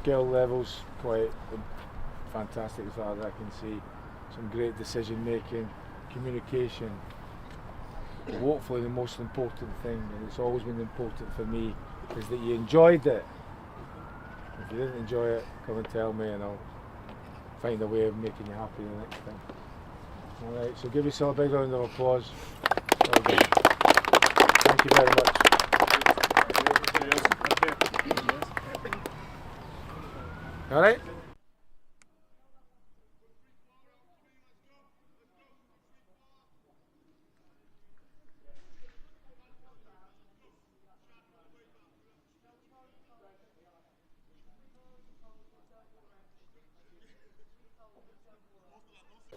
skill level's quite fantastic as far as I can see. Some great decision making, communication. Hopefully the most important thing, and it's always been important for me, is that you enjoyed it. If you didn't enjoy it, come and tell me and I'll find a way of making you happy the next time. Alright, so give yourself a big round of applause. Well done. Thank you very much. Alright?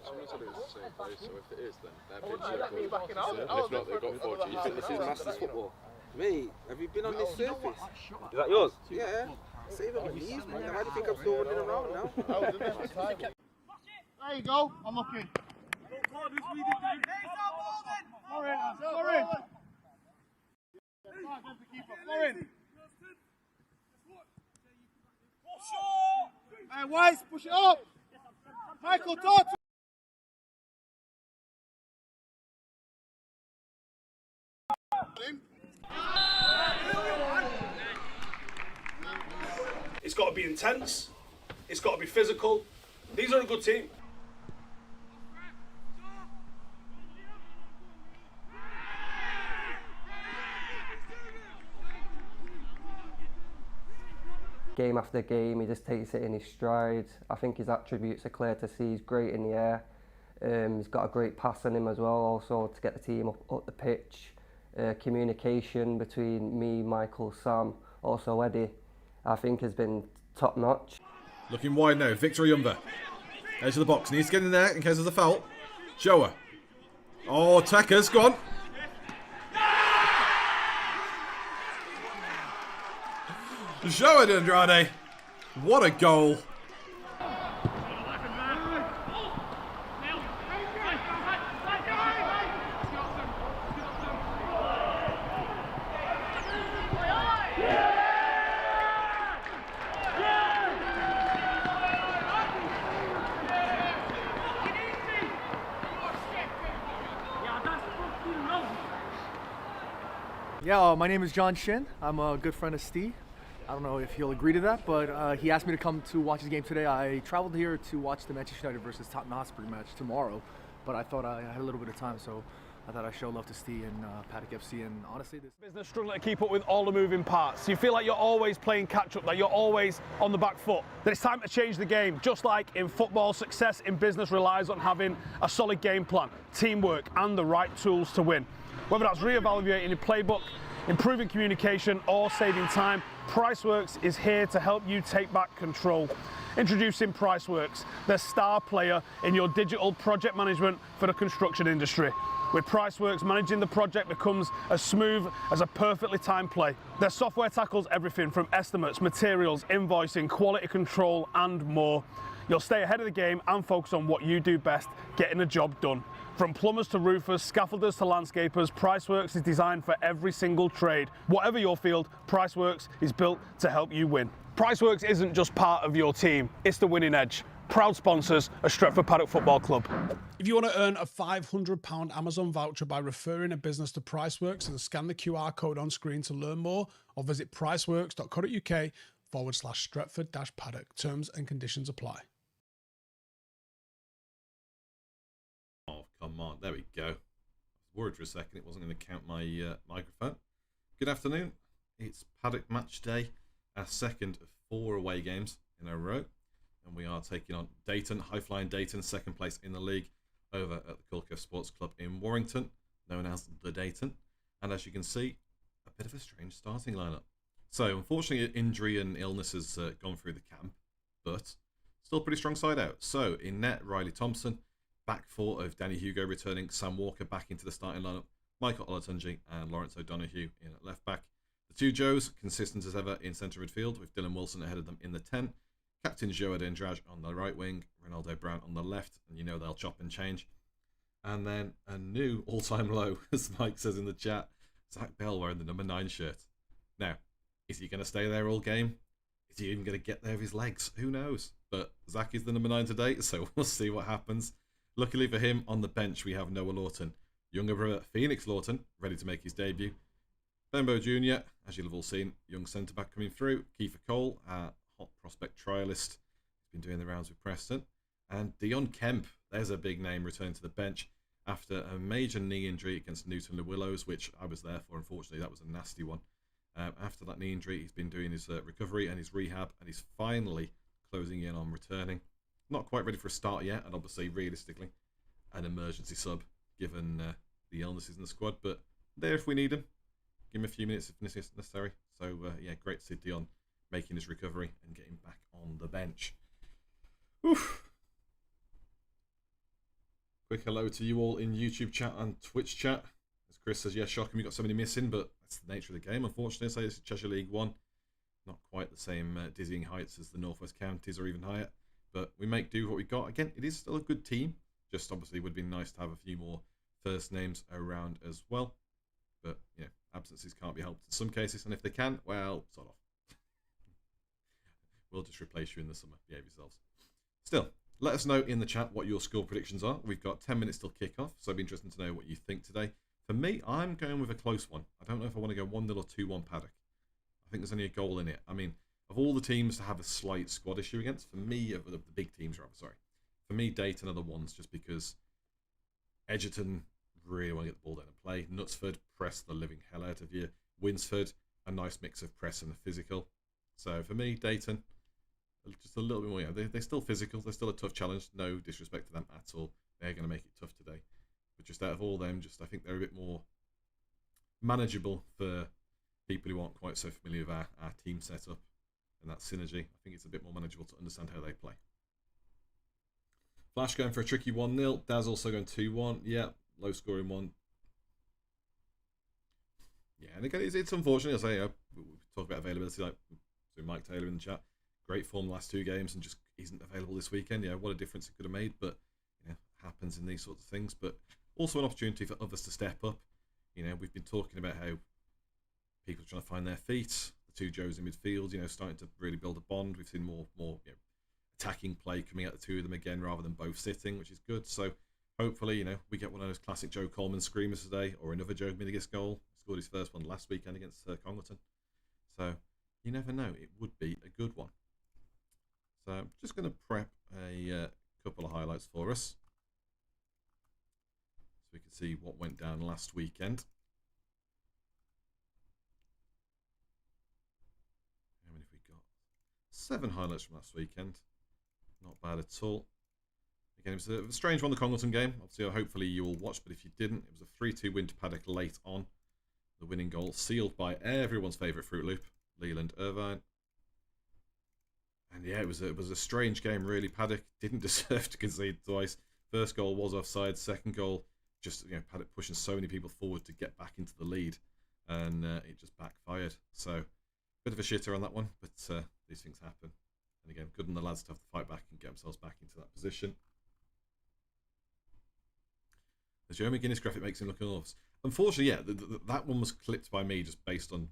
Someone said it was the same place, so if it is, then they're pitch and if not, they've got 4G. You think this is Masters football? Mate, have you been on this surface? Is that yours? Yeah. Save it on these, man. Why do you think I'm still running around now? There you go, I'm looking. Hey, Weiss, push it up! Michael, talk to him! It's got to be intense. It's got to be physical. These are a good team. Game after game, he just takes it in his stride. I think his attributes are clear to see. He's great in the air. He's got a great pass on him as well, also to get the team up the pitch. Communication between me, Michael, Sam, also Eddie, I think has been top notch. Looking wide now, Victor Yumva. Edge of the box, needs to get in there in case there's a foul. Shower. Oh, Tekkers, go on. Shower to Andrade. What a goal. Yeah, my name is John Shin. I'm a good friend of Steve. I don't know if he'll agree to that, but he asked me to come to watch his game today. I traveled here to watch the Manchester United versus Tottenham Hotspur match tomorrow, but I thought I had a little bit of time, so I thought I'd show love to Steve and Paddock FC, and honestly, this Business struggling to keep up with all the moving parts. You feel like you're always playing catch-up, that you're always on the back foot. Then it's time to change the game. Just like in football, success in business relies on having a solid game plan, teamwork, and the right tools to win. Whether that's re-evaluating your playbook, improving communication, or saving time, Priceworks is here to help you take back control. Introducing Priceworks, the star player in your digital project management for the construction industry. With Priceworks, managing the project becomes as smooth as a perfectly timed play. Their software tackles everything from estimates, materials, invoicing, quality control, and more. You'll stay ahead of the game and focus on what you do best, getting the job done. From plumbers to roofers, scaffolders to landscapers, Priceworks is designed for every single trade. Whatever your field, Priceworks is built to help you win. Priceworks isn't just part of your team, it's the winning edge. Proud sponsors of Stretford Paddock Football Club. If you want to earn a £500 Amazon voucher by referring a business to Priceworks, then scan the QR code on screen to learn more, or visit priceworks.co.uk/Stretford-Paddock. Terms and conditions apply. Oh, come on. There we go. I was worried for a second it wasn't going to count my microphone. Good afternoon. It's Paddock Match Day, our second of 4 away games in a row. And we are taking on Daten, high-flying Daten, second place in the league, over at the Culcheth Sports Club in Warrington, known as the Daten. And as you can see, a bit of a strange starting lineup. So, unfortunately, injury and illness has gone through the camp, but still pretty strong side out. So, in net, Riley Thompson, back four of Danny Hugo returning, Sam Walker back into the starting lineup, Michael Olatunji and Lawrence O'Donoghue in at left back. The two Joes, consistent as ever in centre midfield, with Dylan Wilson ahead of them in the 10. Captain Joe Andrade on the right wing, Ronaldo Brown on the left, and you know they'll chop and change. And then a new all-time low, as Mike says in the chat, Zach Bell wearing the number 9 shirt. Now, is he going to stay there all game? is he even going to get there with his legs? Who knows? But Zach is the number 9 today, so we'll see what happens. Luckily for him, on the bench we have Noah Lawton. Younger brother Phoenix Lawton, ready to make his debut. Bembo Jr., as you'll have all seen, young centre-back coming through. Kiefer Cole, our hot prospect trialist. He's been doing the rounds with Preston. And Dion Kemp, there's a big name, returning to the bench after a major knee injury against Newton Le Willows, which I was there for, unfortunately. That was a nasty one. After that knee injury, he's been doing his recovery and his rehab, and he's finally closing in on returning. Not quite ready for a start yet, and obviously, realistically, an emergency sub, given the illnesses in the squad, but there if we need him. Give him a few minutes if necessary. So, yeah, great to see Dion making his recovery and getting back on the bench. Oof. Quick hello to you all in YouTube chat and Twitch chat. As Chris says, yeah, shocking, we've got so many missing, but that's the nature of the game, unfortunately. So it's Cheshire League 1. Not quite the same dizzying heights as the Northwest Counties or even higher, but we make do with what we got. Again, it is still a good team. Just obviously would be nice to have a few more first names around as well. But, you know, absences can't be helped in some cases, and if they can, well, sort of. We'll just replace you in the summer. Behave yourselves. Still, let us know in the chat what your score predictions are. We've got 10 minutes till kick-off, so it'd be interesting to know what you think today. For me, I'm going with a close one. I don't know if I want to go 1-0 or 2-1 Paddock. I think there's only a goal in it. I mean, of all the teams to have a slight squad issue against, for me, of the big teams, rather, sorry. For me, Daten are the ones, just because Edgerton really want to get the ball down and play. Knutsford press the living hell out of you. Winsford, a nice mix of press and the physical. So for me, Daten, just a little bit more. Yeah, they're still physical. They're still a tough challenge. No disrespect to them at all. They're going to make it tough today. But just out of all them, I think they're a bit more manageable for people who aren't quite so familiar with our team setup and that synergy. I think it's a bit more manageable to understand how they play. Flash going for a tricky 1-0. Daz also going 2-1. Yeah, low scoring one. Yeah, and again, it's unfortunate. I say, we talk about availability, like so Mike Taylor in the chat. Great form the last 2 games and just isn't available this weekend. Yeah, what a difference it could have made, but you know, happens in these sorts of things. But also an opportunity for others to step up. You know, we've been talking about how people are trying to find their feet. The 2 Joes in midfield, you know, starting to really build a bond. We've seen more you know, attacking play coming out the 2 of them again rather than both sitting, which is good. So hopefully, you know, we get one of those classic Joe Coleman screamers today, or another Joe Minigus goal. He scored his first one last weekend against Congleton. So you never know, it would be a good one. So I'm just going to prep a couple of highlights for us, so we can see what went down last weekend. How many have we got? 7 highlights from last weekend. Not bad at all. Again, it was a strange one, the Congleton game. Obviously, hopefully you all watched, but if you didn't, it was a 3-2 win to Paddock late on. The winning goal sealed by everyone's favourite Fruit Loop, Leland Irvine. And yeah, it was a strange game, really. Paddock didn't deserve to concede twice. First goal was offside. Second goal, just, you know, Paddock pushing so many people forward to get back into the lead, and it just backfired. So, bit of a shitter on that one, but these things happen. And again, good on the lads to have to fight back and get themselves back into that position. The Joe McGuinness graphic makes him look enormous. Unfortunately, yeah, that one was clipped by me just based on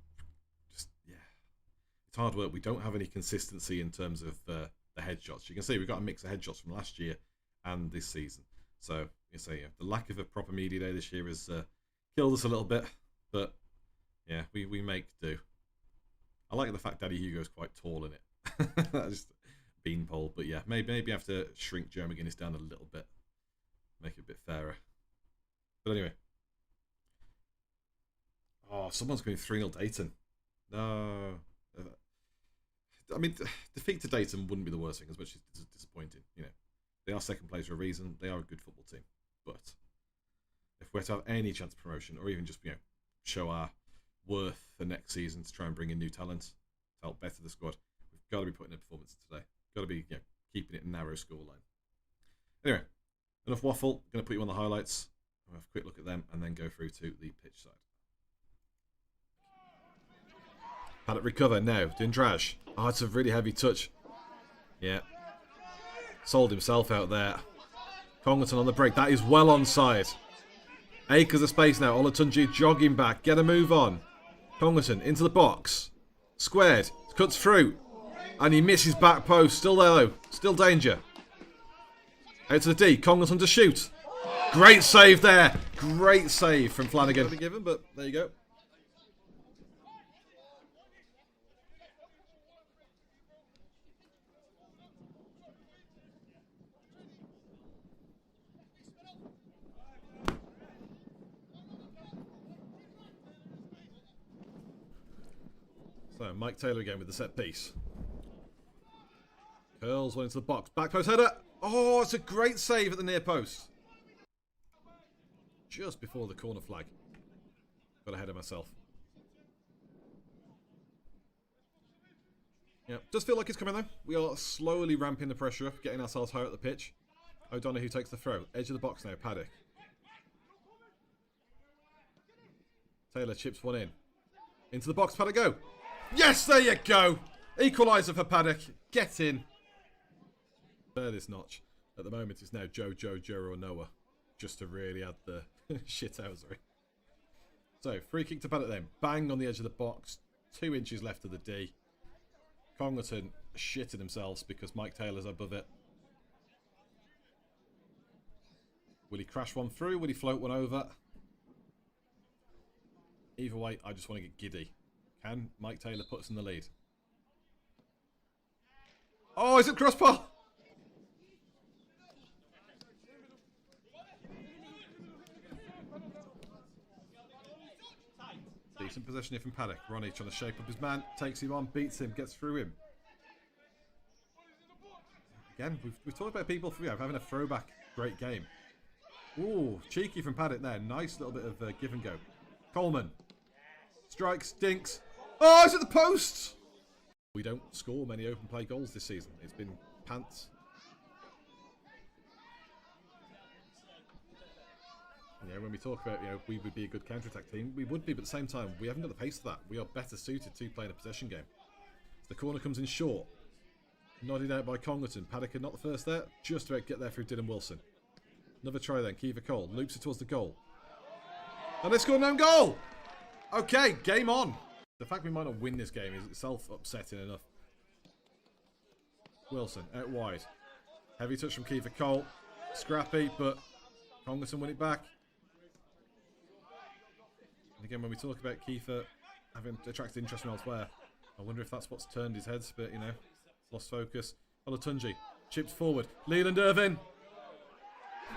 it's hard work. We don't have any consistency in terms of the headshots. You can see we've got a mix of headshots from last year and this season. So you say the lack of a proper media day this year has killed us a little bit, but yeah, we make do. I like the fact Daddy Hugo's quite tall in it. Just beanpole, but yeah, maybe I have to shrink Joe McGuinness down a little bit, make it a bit fairer. But anyway, oh, someone's going 3-0 Daten. No. I mean, defeat to Daten wouldn't be the worst thing, as much as it's disappointing. You know, they are second place for a reason. They are a good football team. But if we're to have any chance of promotion, or even just, you know, show our worth for next season to try and bring in new talent to help better the squad, we've got to be putting in a performance today. Got to be, you know, keeping it a narrow scoreline. Anyway, enough waffle. I'm going to put you on the highlights. I'll have a quick look at them and then go through to the pitch side. Paddock recover now, doing trash. Oh, it's a really heavy touch. Yeah. Sold himself out there. Congleton on the break. That is well onside. Acres of space now. Olatunji jogging back. Get a move on. Congleton into the box. Squared. Cuts through. And he misses back post. Still there, though. Still danger. Out to the D. Congleton to shoot. Great save there. Great save from Flanagan. Given, but there you go. So, Mike Taylor again with the set piece. Curls one into the box. Back post header. Oh, it's a great save at the near post. Just before the corner flag. Got ahead of myself. Yeah, does feel like it's coming though. We are slowly ramping the pressure up, getting ourselves higher at the pitch. O'Donoghue takes the throw. Edge of the box now, Paddock. Taylor chips one in. Into the box, Paddock go. Yes, there you go. Equaliser for Paddock. Get in. There this notch. At the moment, it's now Joe, or Noah. Just to really add the shithousery. So, free kick to Paddock then. Bang on the edge of the box. 2 inches left of the D. Congleton shitting themselves because Mike Taylor's above it. Will he crash one through? Will he float one over? Either way, I just want to get giddy. Can Mike Taylor put us in the lead? Oh, is it crossbar? Decent possession here from Paddock. Ronnie trying to shape up his man. Takes him on, beats him, gets through him. Again, we've talked about people having a throwback great game. Ooh, cheeky from Paddock there. Nice little bit of give and go. Coleman. Strikes, dinks. Oh, it's at the post! We don't score many open play goals this season. It's been pants. Yeah, when we talk about, we would be a good counter-attack team, we would be, but at the same time, we haven't got the pace for that. We are better suited to playing a possession game. The corner comes in short. Nodded out by Congleton. Paddock not the first there. Just about to get there through Dylan Wilson. Another try then. Kiva Cole loops it towards the goal. And they score an own goal! Okay, game on. The fact we might not win this game is itself upsetting enough. Wilson, out wide. Heavy touch from Kiva Cole. Scrappy, but Congleton win it back. And again, when we talk about Kiefer having attracted interest from elsewhere, I wonder if that's what's turned his head, but, lost focus. Olatunji, chips forward. Leland Irvin.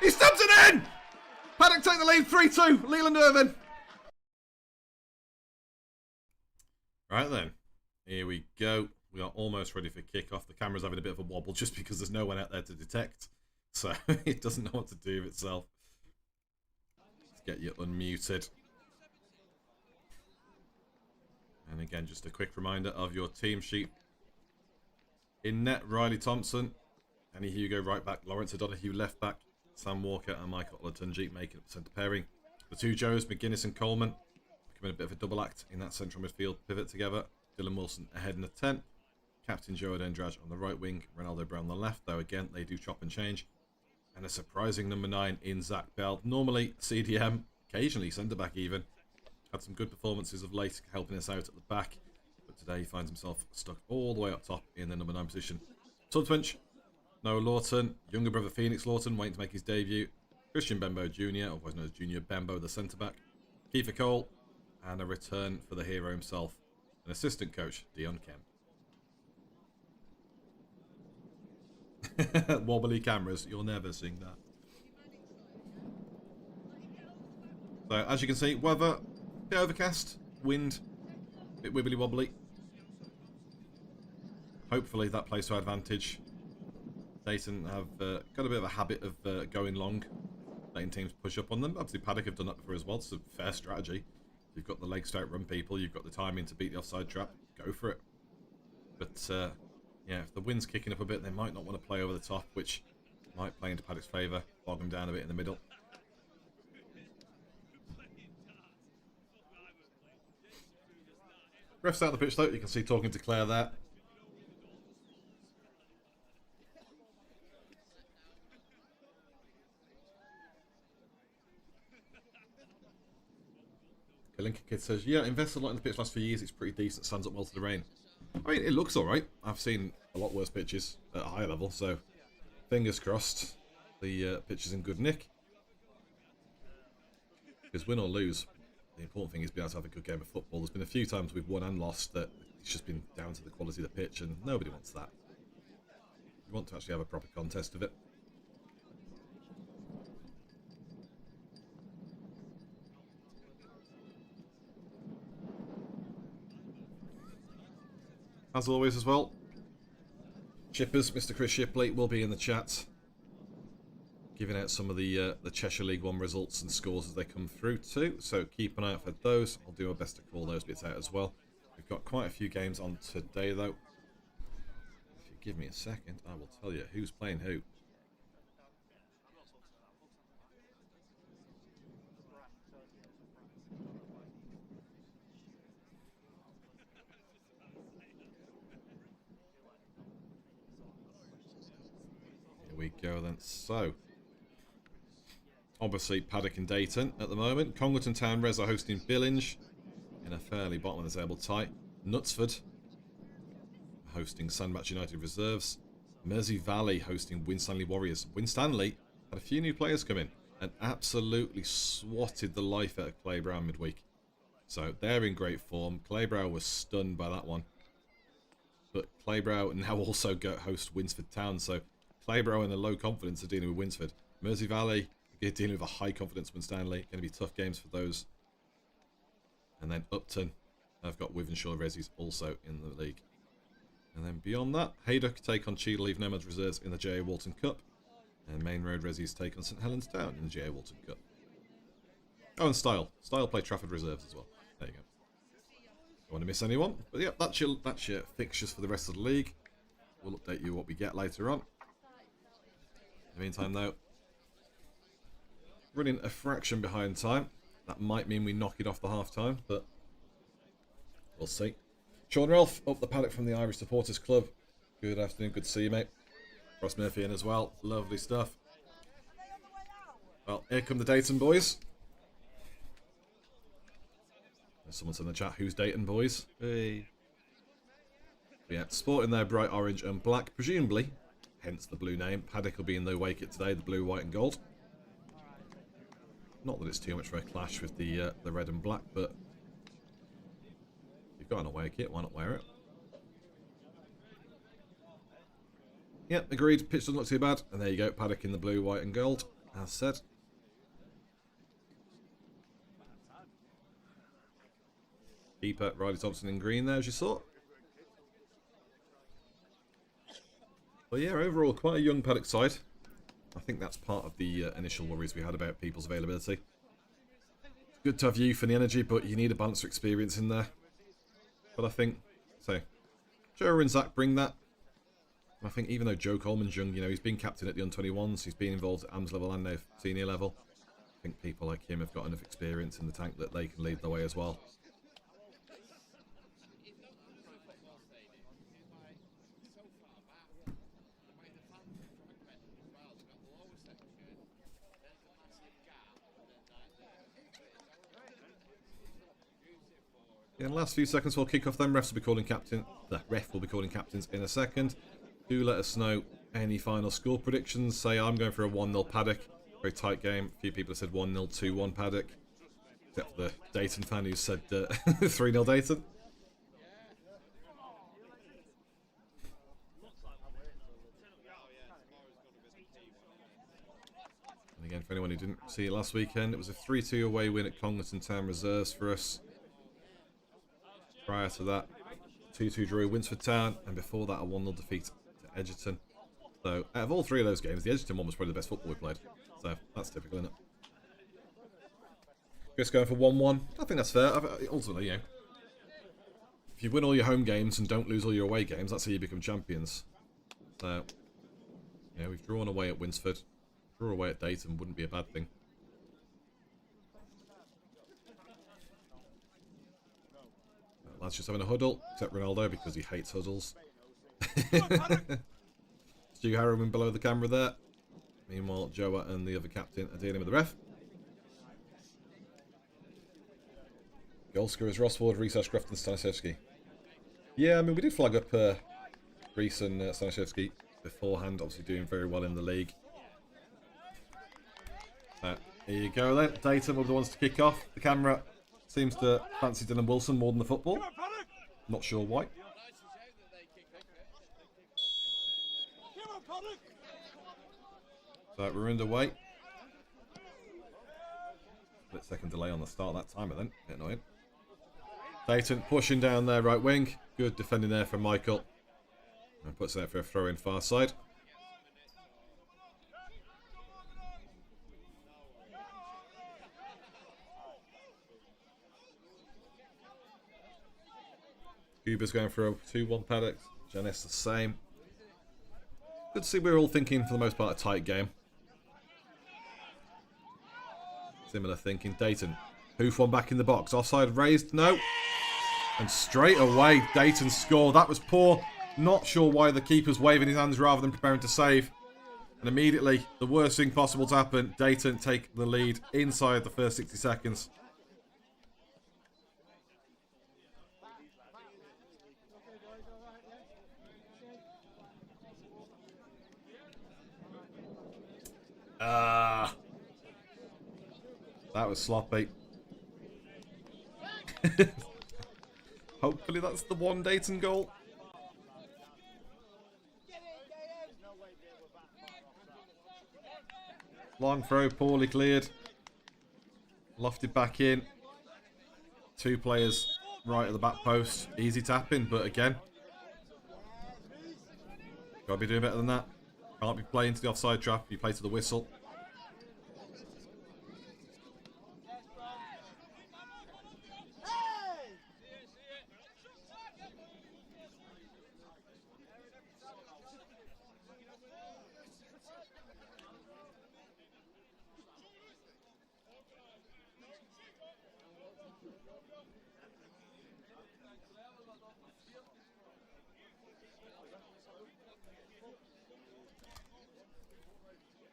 He stabs it in! Paddock take the lead, 3-2. Leland Irvin. Right then, here we go. We are almost ready for kickoff. The camera's having a bit of a wobble just because there's no one out there to detect. So it doesn't know what to do with itself. Let's get you unmuted. And again, just a quick reminder of your team sheet. In net, Riley Thompson, Annie Hugo right back, Lawrence O'Donoghue left back, Sam Walker and Michael Olatunji making up the centre pairing. The two Joes, McGuinness and Coleman, becoming a bit of a double act in that central midfield pivot together. Dylan Wilson ahead in the 10. Captain Joe Odendraj on the right wing, Ronaldo Brown on the left, though again they do chop and change. And a surprising number 9 in Zach Bell. Normally CDM, occasionally centre back even. Had some good performances of late, helping us out at the back. But today he finds himself stuck all the way up top in the number 9 position. Tudwinch, Noah Lawton, younger brother Phoenix Lawton waiting to make his debut. Christian Bembo Jr., otherwise known as Junior Bembo, the centre back. Kiefer Cole, and a return for the hero himself, an assistant coach, Dion Kemp. Wobbly cameras, you'll never sing that. So, as you can see, weather, bit overcast, wind, bit wibbly wobbly. Hopefully that plays to our advantage. Daten have got a bit of a habit of going long, letting teams push up on them. Obviously Paddock have done that before as well. It's a fair strategy. You've got the legs to outrun people, you've got the timing to beat the offside trap, go for it. But yeah, if the wind's kicking up a bit, they might not want to play over the top, which might play into Paddock's favour, bog them down a bit in the middle. Ref's out of the pitch though, you can see talking to Claire there. Kalinka Kid says, yeah, invested a lot in the pitch last few years, it's pretty decent, stands up well to the rain. I mean, it looks alright. I've seen a lot worse pitches at a higher level, so fingers crossed the pitch is in good nick. Because win or lose, the important thing is being able to have a good game of football. There's been a few times we've won and lost that it's just been down to the quality of the pitch, and nobody wants that. You want to actually have a proper contest of it. As always as well, Chippers, Mr. Chris Shipley will be in the chat, giving out some of the Cheshire League 1 results and scores as they come through too, so keep an eye out for those. I'll do my best to call those bits out as well. We've got quite a few games on today though. If you give me a second, I will tell you who's playing who. Here we go then. So, obviously Paddock and Daten at the moment. Congleton Town Res are hosting Billinge in a fairly bottom of the table tie. Knutsford hosting Sandbach United Reserves. Mersey Valley hosting Winstanley Warriors. Winstanley had a few new players come in and absolutely swatted the life out of Claybrow midweek. So they're in great form. Claybrow was stunned by that one. But Claybrow now also host Winsford Town. So Claybrow in a low confidence are dealing with Winsford. Mersey Valley dealing with a high confidence Winstanley. Going to be tough games for those. And then Upton, I've got Wivenshaw Resis also in the league. And then beyond that, Haydock take on Cheadle Nomads Reserves in the J.A. Walton Cup. And Main Road Resis take on St Helens Town in the J.A. Walton Cup. Oh, and Style play Trafford Reserves as well. There you go. Don't want to miss anyone. But yeah, that's your fixtures for the rest of the league. We'll update you what we get later on. In the meantime though, running a fraction behind time. That might mean we knock it off the half time, but we'll see. Sean Ralph up the paddock from the Irish Supporters Club. Good afternoon, good to see you, mate. Ross Murphy in as well. Lovely stuff. Well, here come the Daten boys. There's someone in the chat, who's Daten boys? Hey. Yeah, sporting their bright orange and black, presumably, hence the blue name. Paddock will be in the away kit today, the blue, white and gold. Not that it's too much for a clash with the red and black, but if you've got an away kit, why not wear it? Yep, agreed. Pitch doesn't look too bad. And there you go, Paddock in the blue, white and gold, as said. Keeper, Riley Thompson in green there, as you saw. But yeah, overall, quite a young Paddock side. I think that's part of the initial worries we had about people's availability. It's good to have youth and the energy, but you need a balance of experience in there. But I think, so, Joe and Zach bring that. And I think even though Joe Coleman's young, you know, he's been captain at the under-21s, he's been involved at AMS level and now senior level. I think people like him have got enough experience in the tank that they can lead the way as well. In the last few seconds we'll kick off then. Refs will be calling captain. The ref will be calling captains in a second. Do let us know any final score predictions. Say I'm going for a 1-0 Paddock. Very tight game. A few people have said 1-0, 2-1 Paddock. Except for the Daten fan who said 3-0 Daten. And again, for anyone who didn't see it last weekend, it was a 3-2 away win at Congleton Town Reserves for us. Prior to that, 2-2 draw at Winsford Town, and before that a 1-0 defeat to Edgerton. So out of all three of those games, the Edgerton one was probably the best football we played. So that's typical, isn't it? Chris going for 1-1. I think that's fair. Ultimately, you know, if you win all your home games and don't lose all your away games, that's how you become champions. So, yeah, we've drawn away at Winsford. Draw away at Daten wouldn't be a bad thing. Lads just having a huddle, except Ronaldo because he hates huddles. Stu Harriman below the camera there. Meanwhile, Joa and the other captain are dealing with the ref. Goal scorers Ross Ward, Research Crofton, Stanisevski. Yeah, I mean, we did flag up Reese and Stanishevsky beforehand, obviously doing very well in the league. Here you go then. Daten will be the ones to kick off. The camera seems to fancy Dylan Wilson more than the football. Not sure why. So we're underway. Split second delay on the start of that timer then. Bit annoying. Daten pushing down their right wing. Good defending there from Michael. And puts it out for a throw in far side. Huber's going for a 2-1 Paddock. Janice the same. Good to see we're all thinking, for the most part, a tight game. Similar thinking. Daten. Hoof one back in the box. Offside raised. No. And straight away, Daten score. That was poor. Not sure why the keeper's waving his hands rather than preparing to save. And immediately, the worst thing possible to happen. Daten take the lead inside the first 60 seconds. That was sloppy. Hopefully that's the one Daten goal. Long throw, poorly cleared. Lofted back in. Two players right at the back post. Easy tapping, but again, gotta be doing better than that. Can't be playing to the offside trap. You play to the whistle.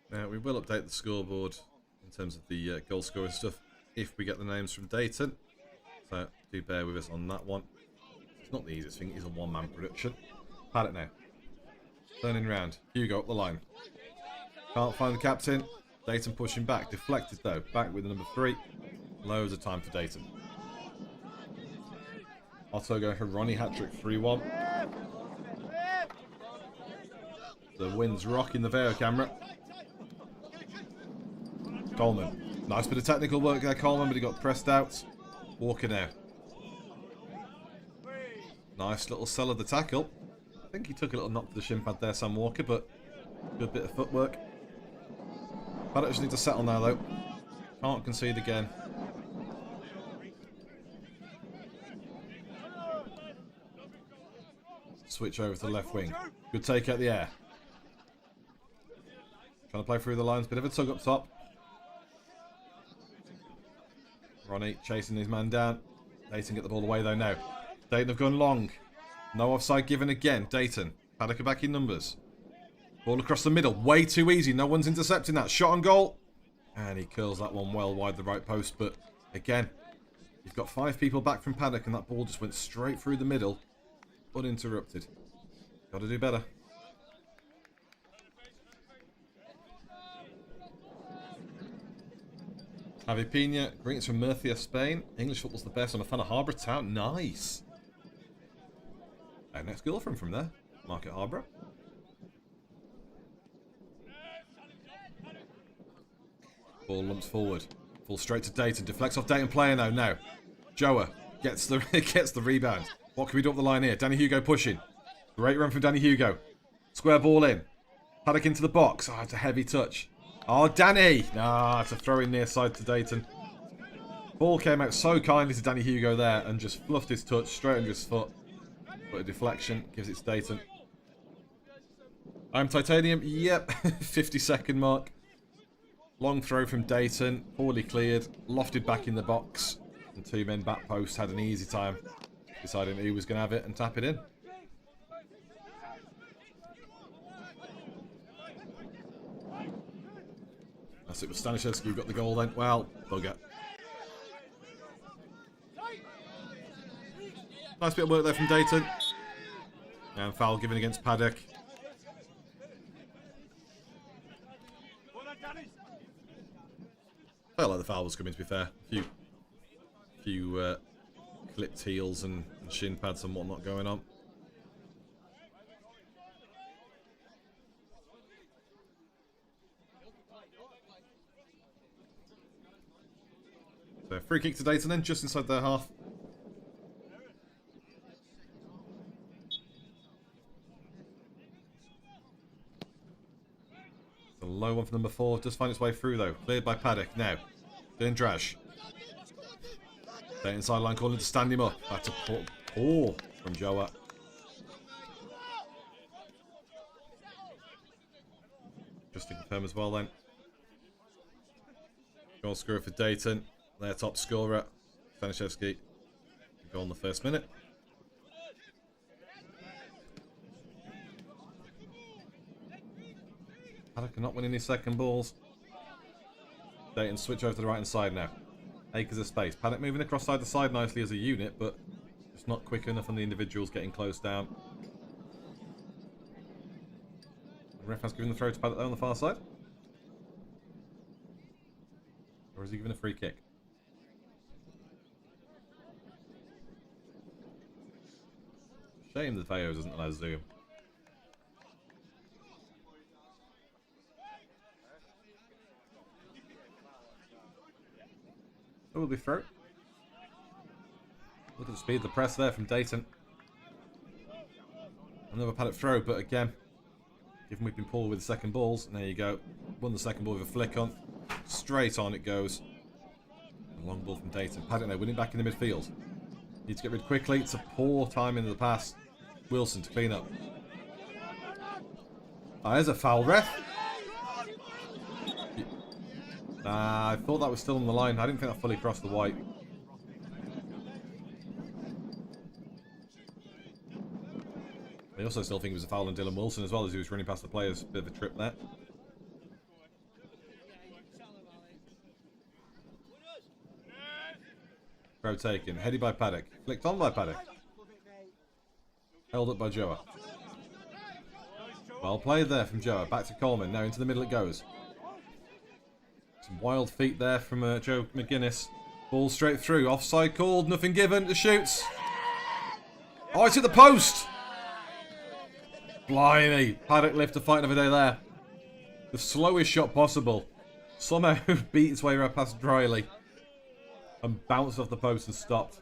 Now, we will update the scoreboard in terms of the goal scoring stuff if we get the names from Daten. So, do bear with us on that one. It's not the easiest thing, it is a one-man production. Paddock now. Turning round. Hugo up the line. Can't find the captain. Daten pushing back. Deflected though. Back with the number 3. Loads of time for Daten. Otto going for Ronnie hat-trick 3-1. The wind's rocking the Veo camera. Coleman. Nice bit of technical work there, Coleman, but he got pressed out. Walker now. Nice little sell of the tackle. I think he took a little knock to the shin pad there, Sam Walker, but good bit of footwork. Paddock just need to settle now, though. Can't concede again. Switch over to the left wing. Good take out the air. Trying to play through the lines. Bit of a tug up top. Ronnie chasing his man down. Daten get the ball away though now. Daten have gone long. No offside given again. Daten. Paddock are back in numbers. Ball across the middle. Way too easy. No one's intercepting that. Shot on goal. And he curls that one well wide the right post. But again, you've got 5 people back from Paddock and that ball just went straight through the middle. Uninterrupted. Got to do better. Javi Pina, greetings from Murcia, Spain. English football's the best. I'm a fan of Harbour Town. Nice. Next girlfriend from there. Market Harbour. Ball lumps forward. Falls straight to Daten. Deflects off Daten player now. Now. Joa gets the rebound. What can we do up the line here? Danny Hugo pushing. Great run from Danny Hugo. Square ball in. Paddock into the box. Oh, it's a heavy touch. Oh, Danny! Ah, it's a throw in near side to Daten. Ball came out so kindly to Danny Hugo there and just fluffed his touch straight under his foot. But a deflection gives it to Daten. I'm Titanium. Yep, 50-second mark. Long throw from Daten. Poorly cleared. Lofted back in the box. And 2 men back post had an easy time deciding who was going to have it and tap it in. That's it with Stanishevsky who got the goal then. Well, bugger. Nice bit of work there from Daten. And foul given against Paddock. Felt like the foul was coming, to be fair. A few clipped heels and shin pads and whatnot going on. So free kick to Daten then, just inside their half. It's a low one for number 4. Does find its way through though. Cleared by Paddock now. Dindrash. Daten sideline calling to stand him up. That's a poor from Joa. Just to confirm as well then. Goal scorer for Daten. Their top scorer, Stanishevsky. Goal in the first minute. Paddock not winning his second balls. Daten switch over to the right hand side now. Acres of space. Paddock moving across side to side nicely as a unit, but just not quick enough on the individuals getting close down. The ref has given the throw to Paddock there on the far side. Or is he giving a free kick? Shame the Theo doesn't allow zoom. Oh, will be through. Look at the speed of the press there from Daten. Another Paddock throw, but again, given we've been poor with the second balls, and there you go. Won the second ball with a flick on. Straight on it goes. A long ball from Daten. Paddock now winning back in the midfield. Need to get rid quickly. It's a poor timing of the pass. Wilson to clean up. Oh, there's a foul, ref. I thought that was still on the line. I didn't think that fully crossed the white. I also still think it was a foul on Dylan Wilson as well as he was running past the players. Bit of a trip there. Throw taken. Headed by Paddock. Flicked on by Paddock. Held up by Joa. Well played there from Joa. Back to Coleman. Now into the middle it goes. Some wild feet there from Joe McGuinness. Ball straight through. Offside called. Nothing given. The shoots. Oh, it's at the post. Blimey. Paddock lived to fight another day there. The slowest shot possible. Somehow beat its way right past Dryly. And bounced off the post and stopped.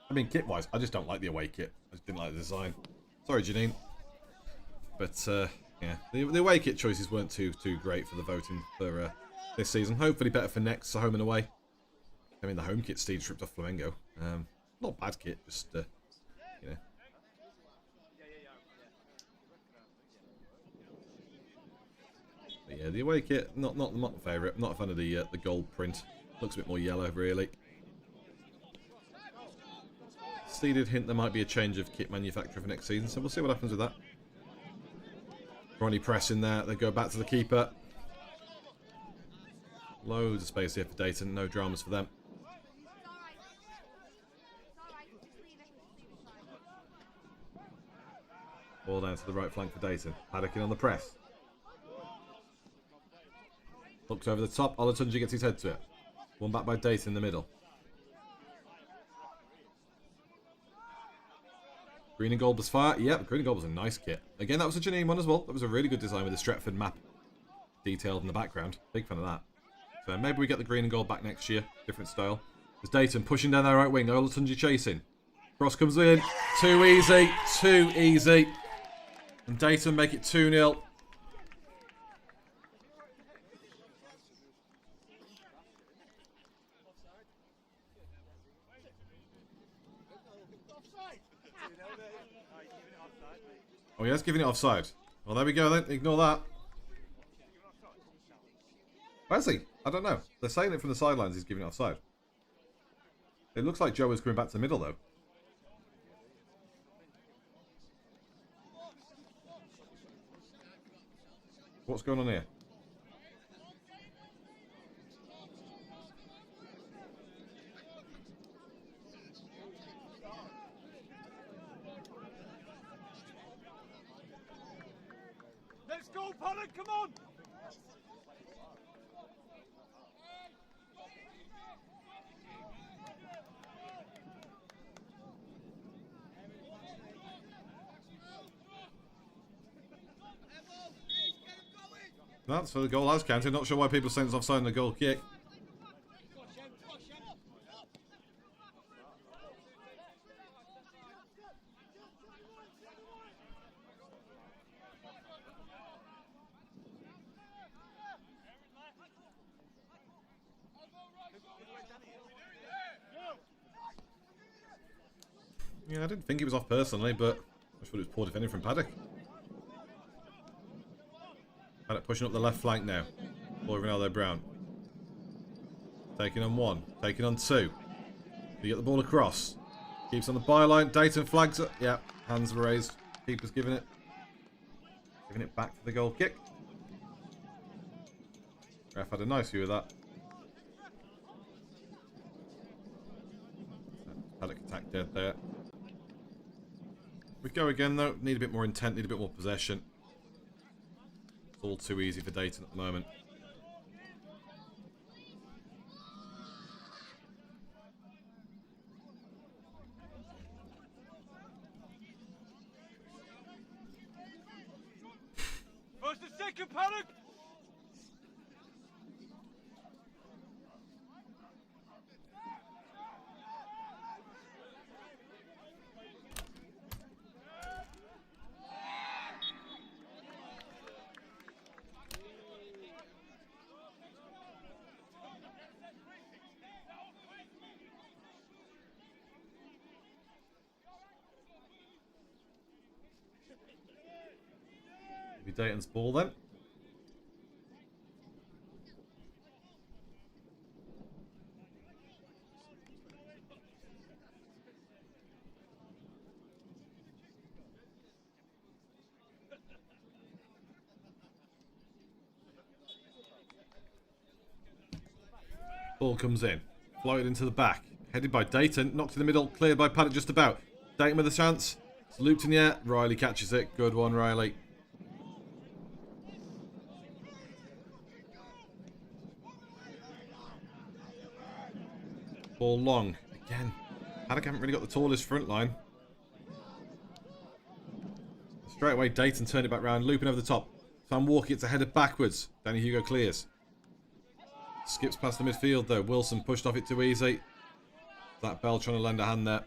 I mean, kit-wise, I just don't like the away kit. I just didn't like the design. Sorry, Janine. But, yeah, the away kit choices weren't too great for the voting for this season. Hopefully better for next, home and away. I mean, the home kit Steve stripped off Flamengo. Not bad kit, just, you know. But yeah, the away kit, not my favourite. Not a fan of the gold print. Looks a bit more yellow, really. Steve did hint there might be a change of kit manufacturer for next season, so we'll see what happens with that. Ronnie press in there, they go back to the keeper. Loads of space here for Daten, no dramas for them. Ball down to the right flank for Daten. Paddock in on the press. Looks over the top, Olatunji gets his head to it. One back by Daten in the middle. Green and gold was fire. Yep, green and gold was a nice kit. Again, that was a Janine one as well. That was a really good design with the Stretford map detailed in the background. Big fan of that. So maybe we get the green and gold back next year. Different style. There's Daten pushing down their right wing. Olatunji chasing. Cross comes in. Too easy. Too easy. And Daten make it 2-0. Oh, yeah, it's giving it offside. Well, there we go then. Ignore that. Where's he? I don't know. They're saying it from the sidelines he's giving it offside. It looks like Joe is coming back to the middle, though. What's going on here? Paddock, come on! That's for the goal has counted. Not sure why people are saying it's offside in the goal kick. Yeah, I didn't think it was off personally, but I thought it was poor defending from Paddock. Paddock pushing up the left flank now. Boy Ronaldo Brown. Taking on one. Taking on two. You get the ball across. Keeps on the byline. Daten flags it. Yeah, hands raised. Keeper's giving it. Giving it back for the goal kick. Ref had a nice view of that. Paddock attack dead there. We go again though. Need a bit more intent. Need a bit more possession. It's all too easy for Daten at the moment. First and second, Paddock! Maybe Daten's ball then. Ball comes in. Floated into the back. Headed by Daten. Knocked in the middle. Cleared by Paddock just about. Daten with a chance. It's looped in the air. Riley catches it. Good one, Riley. Ball long. Again. Paddock haven't really got the tallest front line. Straight away, Daten turned it back round. Looping over the top. Sam Walker gets a header backwards. Danny Hugo clears. Skips past the midfield though. Wilson pushed off it too easy. That Bell trying to lend a hand there.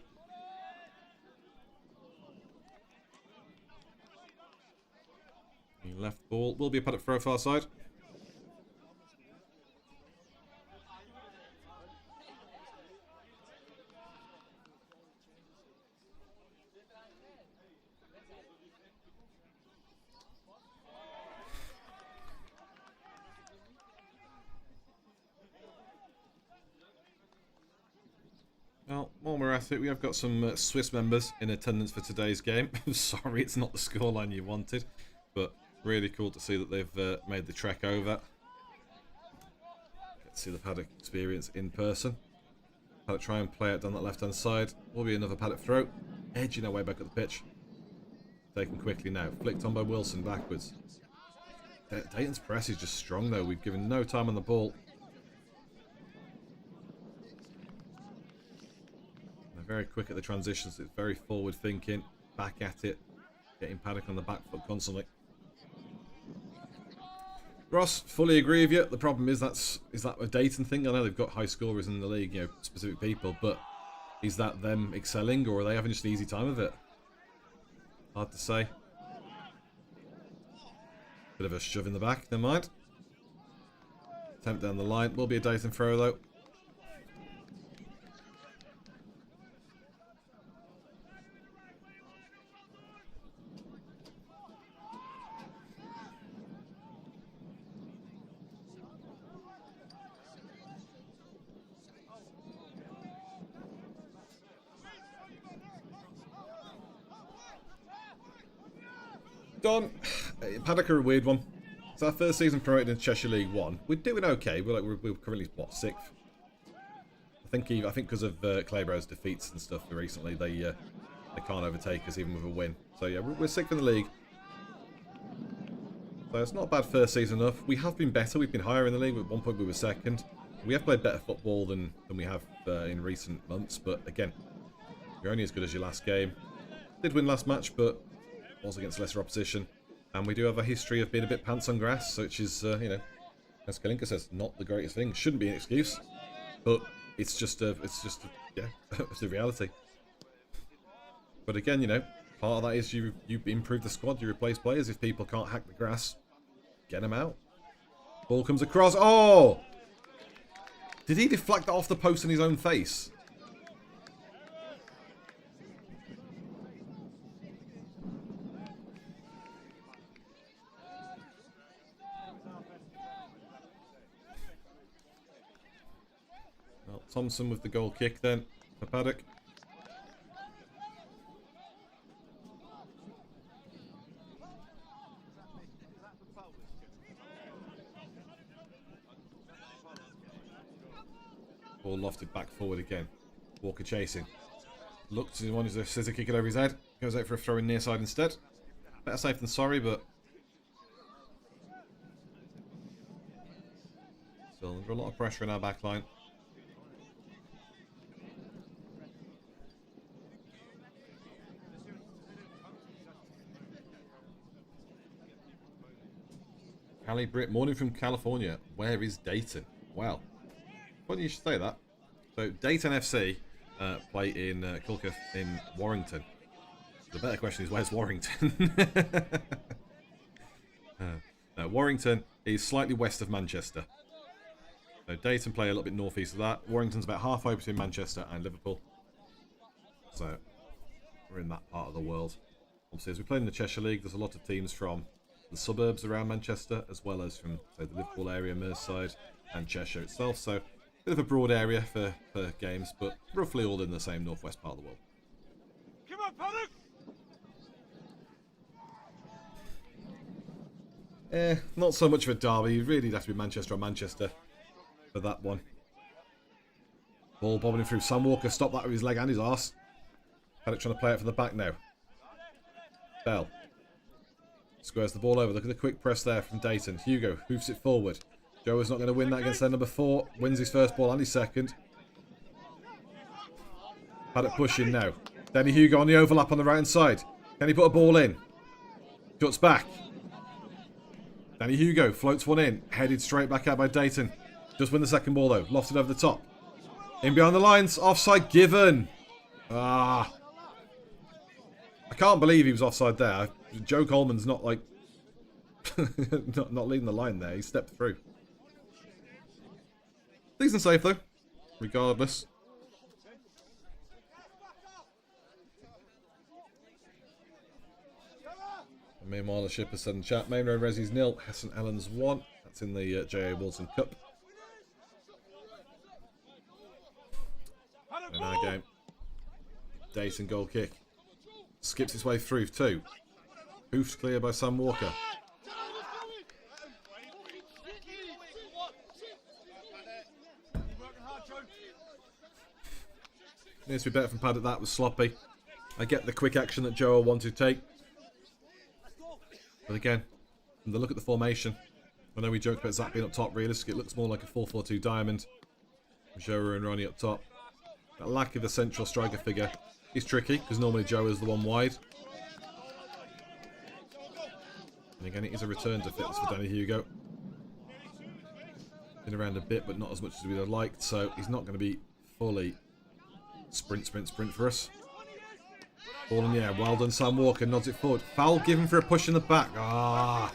Left ball. Will be a Paddock throw far side. Well, while we're at it, we have got some Swiss members in attendance for today's game. Sorry, it's not the scoreline you wanted, but really cool to see that they've made the trek over. Get to see the Paddock experience in person. Paddock try and play it down that left-hand side. Will be another Paddock throw. Edging our way back up the pitch. Taken quickly now. Flicked on by Wilson backwards. Daten's press is just strong though. We've given no time on the ball. Very quick at the transitions. It's very forward thinking. Back at it. Getting Paddock on the back foot constantly. Ross, fully agree with you. The problem is that a Daten thing? I know they've got high scorers in the league, you know, specific people, but is that them excelling or are they having just an easy time of it? Hard to say. Bit of a shove in the back, never mind. Attempt down the line. Will be a Daten throw though. Don, Paddock are a weird one. It's our first season promoted in Cheshire League 1. We're doing okay. We're currently what, 6th? I think because of Clayborough's defeats and stuff recently, they can't overtake us even with a win. So yeah, we're 6th in the league. So it's not a bad first season enough. We have been better. We've been higher in the league. At one point we were second. We have played better football than we have in recent months. But again, you're only as good as your last game. Did win last match, but was against lesser opposition. And we do have a history of being a bit pants on grass, which is, you know, as Kalinka says, not the greatest thing. Shouldn't be an excuse, but it's just yeah, it's the reality. But again, you know, part of that is you improve the squad, you replace players. If people can't hack the grass, get them out. Ball comes across. Oh! Did he deflect that off the post in his own face? Well, Thompson with the goal kick then for Paddock. Ball lofted back forward again. Walker chasing. Looks to one who's a scissor kick it over his head. Goes out for a throw in near side instead. Better safe than sorry, but still under a lot of pressure in our back line. Callie Britt, morning from California. Where is Daten? Wow. Funny you should say that. So, Daten FC play in Culcheth in Warrington. The better question is, where's Warrington? Warrington is slightly west of Manchester. So, Daten play a little bit northeast of that. Warrington's about halfway between Manchester and Liverpool. So, we're in that part of the world. Obviously, as we play in the Cheshire League, there's a lot of teams from the suburbs around Manchester, as well as from, say, the Liverpool area, Merseyside, and Cheshire itself. So, bit of a broad area for games, but roughly all in the same northwest part of the world. Come on, Paddock! Not so much of a derby. You really have to be Manchester or Manchester for that one. Ball bobbing through. Sam Walker stopped that with his leg and his arse. Paddock trying to play it from the back now. Bell squares the ball over. Look at the quick press there from Daten. Hugo hoofs it forward. Joe is not going to win that against their number 4. Wins his first ball and his second. Paddock pushing now. Danny Hugo on the overlap on the right hand side. Can he put a ball in? Cuts back. Danny Hugo floats one in. Headed straight back out by Daten. Just win the second ball though. Lofted over the top. In behind the lines. Offside given. Ah. I can't believe he was offside there. Joe Coleman's not like... not leading the line there. He stepped through. Decent save though, regardless. And meanwhile, the ship has said in chat, Main Road Resi's 0, Hesson Ellens 1. That's in the J.A. Wilson Cup. In our game, Daten goal kick. Skips his way through too. Hoofed clear by Sam Walker. Needs to be better from Paddock. That was sloppy. I get the quick action that Joel wanted to take. But again, from the look at the formation, I know we joked about Zach being up top. Realistically, it looks more like a 4-4-2 diamond. Joe and Ronnie up top. That lack of a central striker figure is tricky, because normally Joe is the one wide. And again, it is a return to fitness for Danny Hugo. Been around a bit, but not as much as we'd have liked, so he's not going to be fully sprint for us. Ball in the air. Well done, Sam Walker. Nods it forward. Foul given for a push in the back. Ah.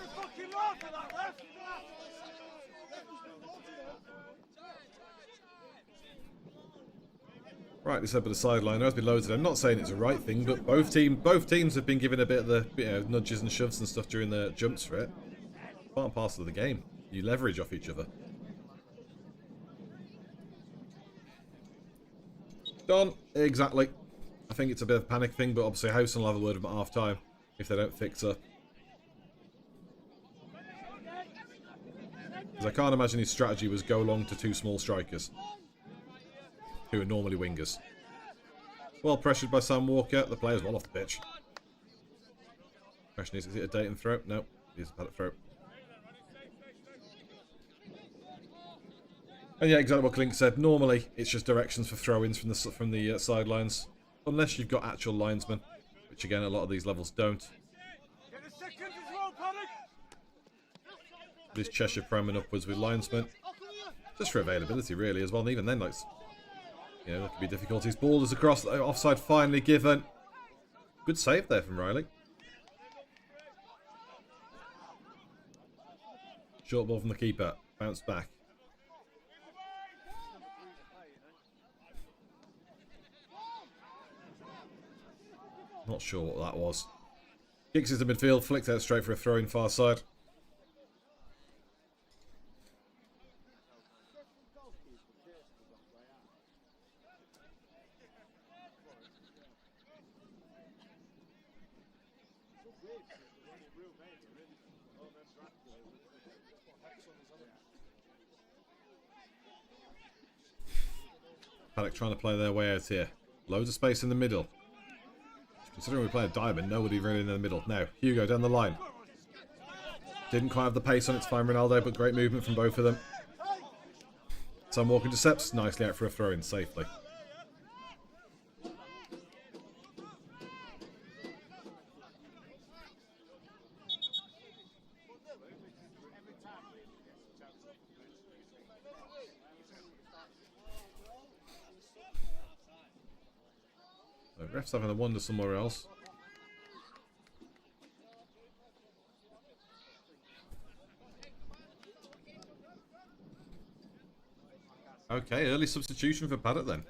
Rightly said by the sideline. There's been loads of them. Not saying it's a right thing, but both teams have been given a bit of the nudges and shoves and stuff during the jumps for it. Part and parcel of the game. You leverage off each other. Done. Exactly. I think it's a bit of a panic thing, but obviously House will have a word about half time if they don't fix up. Because I can't imagine his strategy was go long to 2 small strikers, who are normally wingers. Well pressured by Sam Walker. The player's well off the pitch. Question is it a Daten throw? No, it's a Paddock throw. And yeah, exactly what Klink said. Normally, it's just directions for throw-ins from the sidelines, unless you've got actual linesmen, which again, a lot of these levels don't. This Cheshire Prem and upwards with linesmen, just for availability, really, as well. And even then, like, you know, there could be difficulties. Ball is across, offside finally given. Good save there from Riley. Short ball from the keeper, bounced back. Not sure what that was. Kicks into midfield, flicked out straight for a throw in far side. Paddock trying to play their way out here. Loads of space in the middle. Considering we play a diamond, nobody really in the middle. Now, Hugo down the line. Didn't quite have the pace on its fine Ronaldo, but great movement from both of them. Sam Walker intercepts nicely out for a throw-in safely. So refs having a wander somewhere else. Okay, early substitution for Paddock then.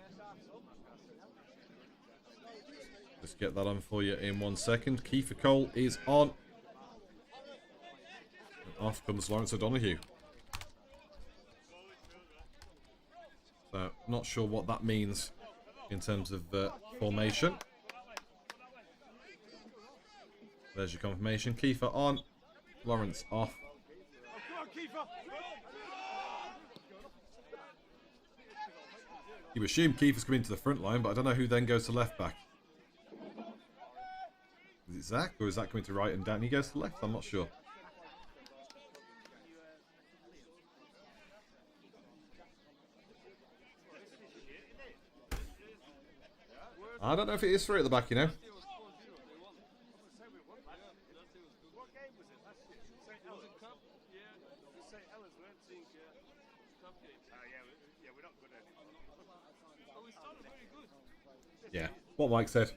Let's get that on for you in 1 second. Kiefer Cole is on. And off comes Lawrence O'Donoghue. So, not sure what that means in terms of formation. There's your confirmation. Kiefer on. Lawrence off. You assume Kiefer's coming to the front line, but I don't know who then goes to left back. Is it Zach, or is Zach coming to right and Danny goes to left? I'm not sure. I don't know if it is three at the back, you know. Yeah, what Mike said.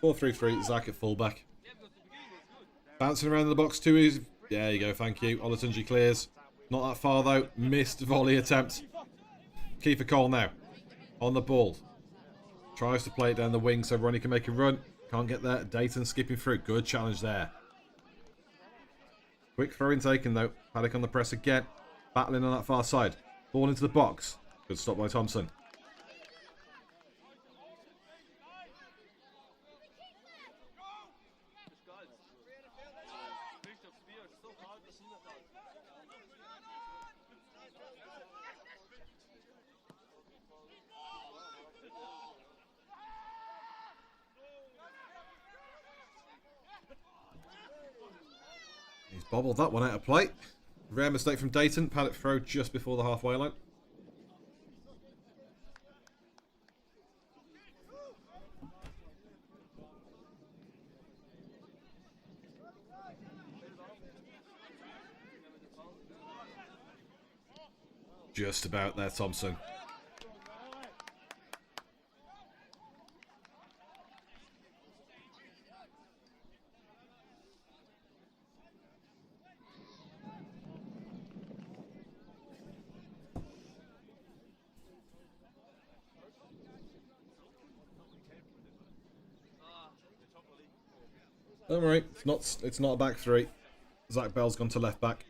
4-3-3, Zach at fullback. Bouncing around in the box too easy. There you go, thank you. Olatunji clears. Not that far though. Missed volley attempt. Kiefer Cole now. On the ball. Tries to play it down the wing so Ronnie can make a run. Can't get there. Daten skipping through. Good challenge there. Quick throw in taken though. Paddock on the press again. Battling on that far side. Ball into the box. Good stop by Thompson. He's bobbled that one out of play. Rare mistake from Daten. Paddock throw just before the halfway line. Just about there, Thompson. Don't worry, it's not a back three. Zach Bell's gone to left back.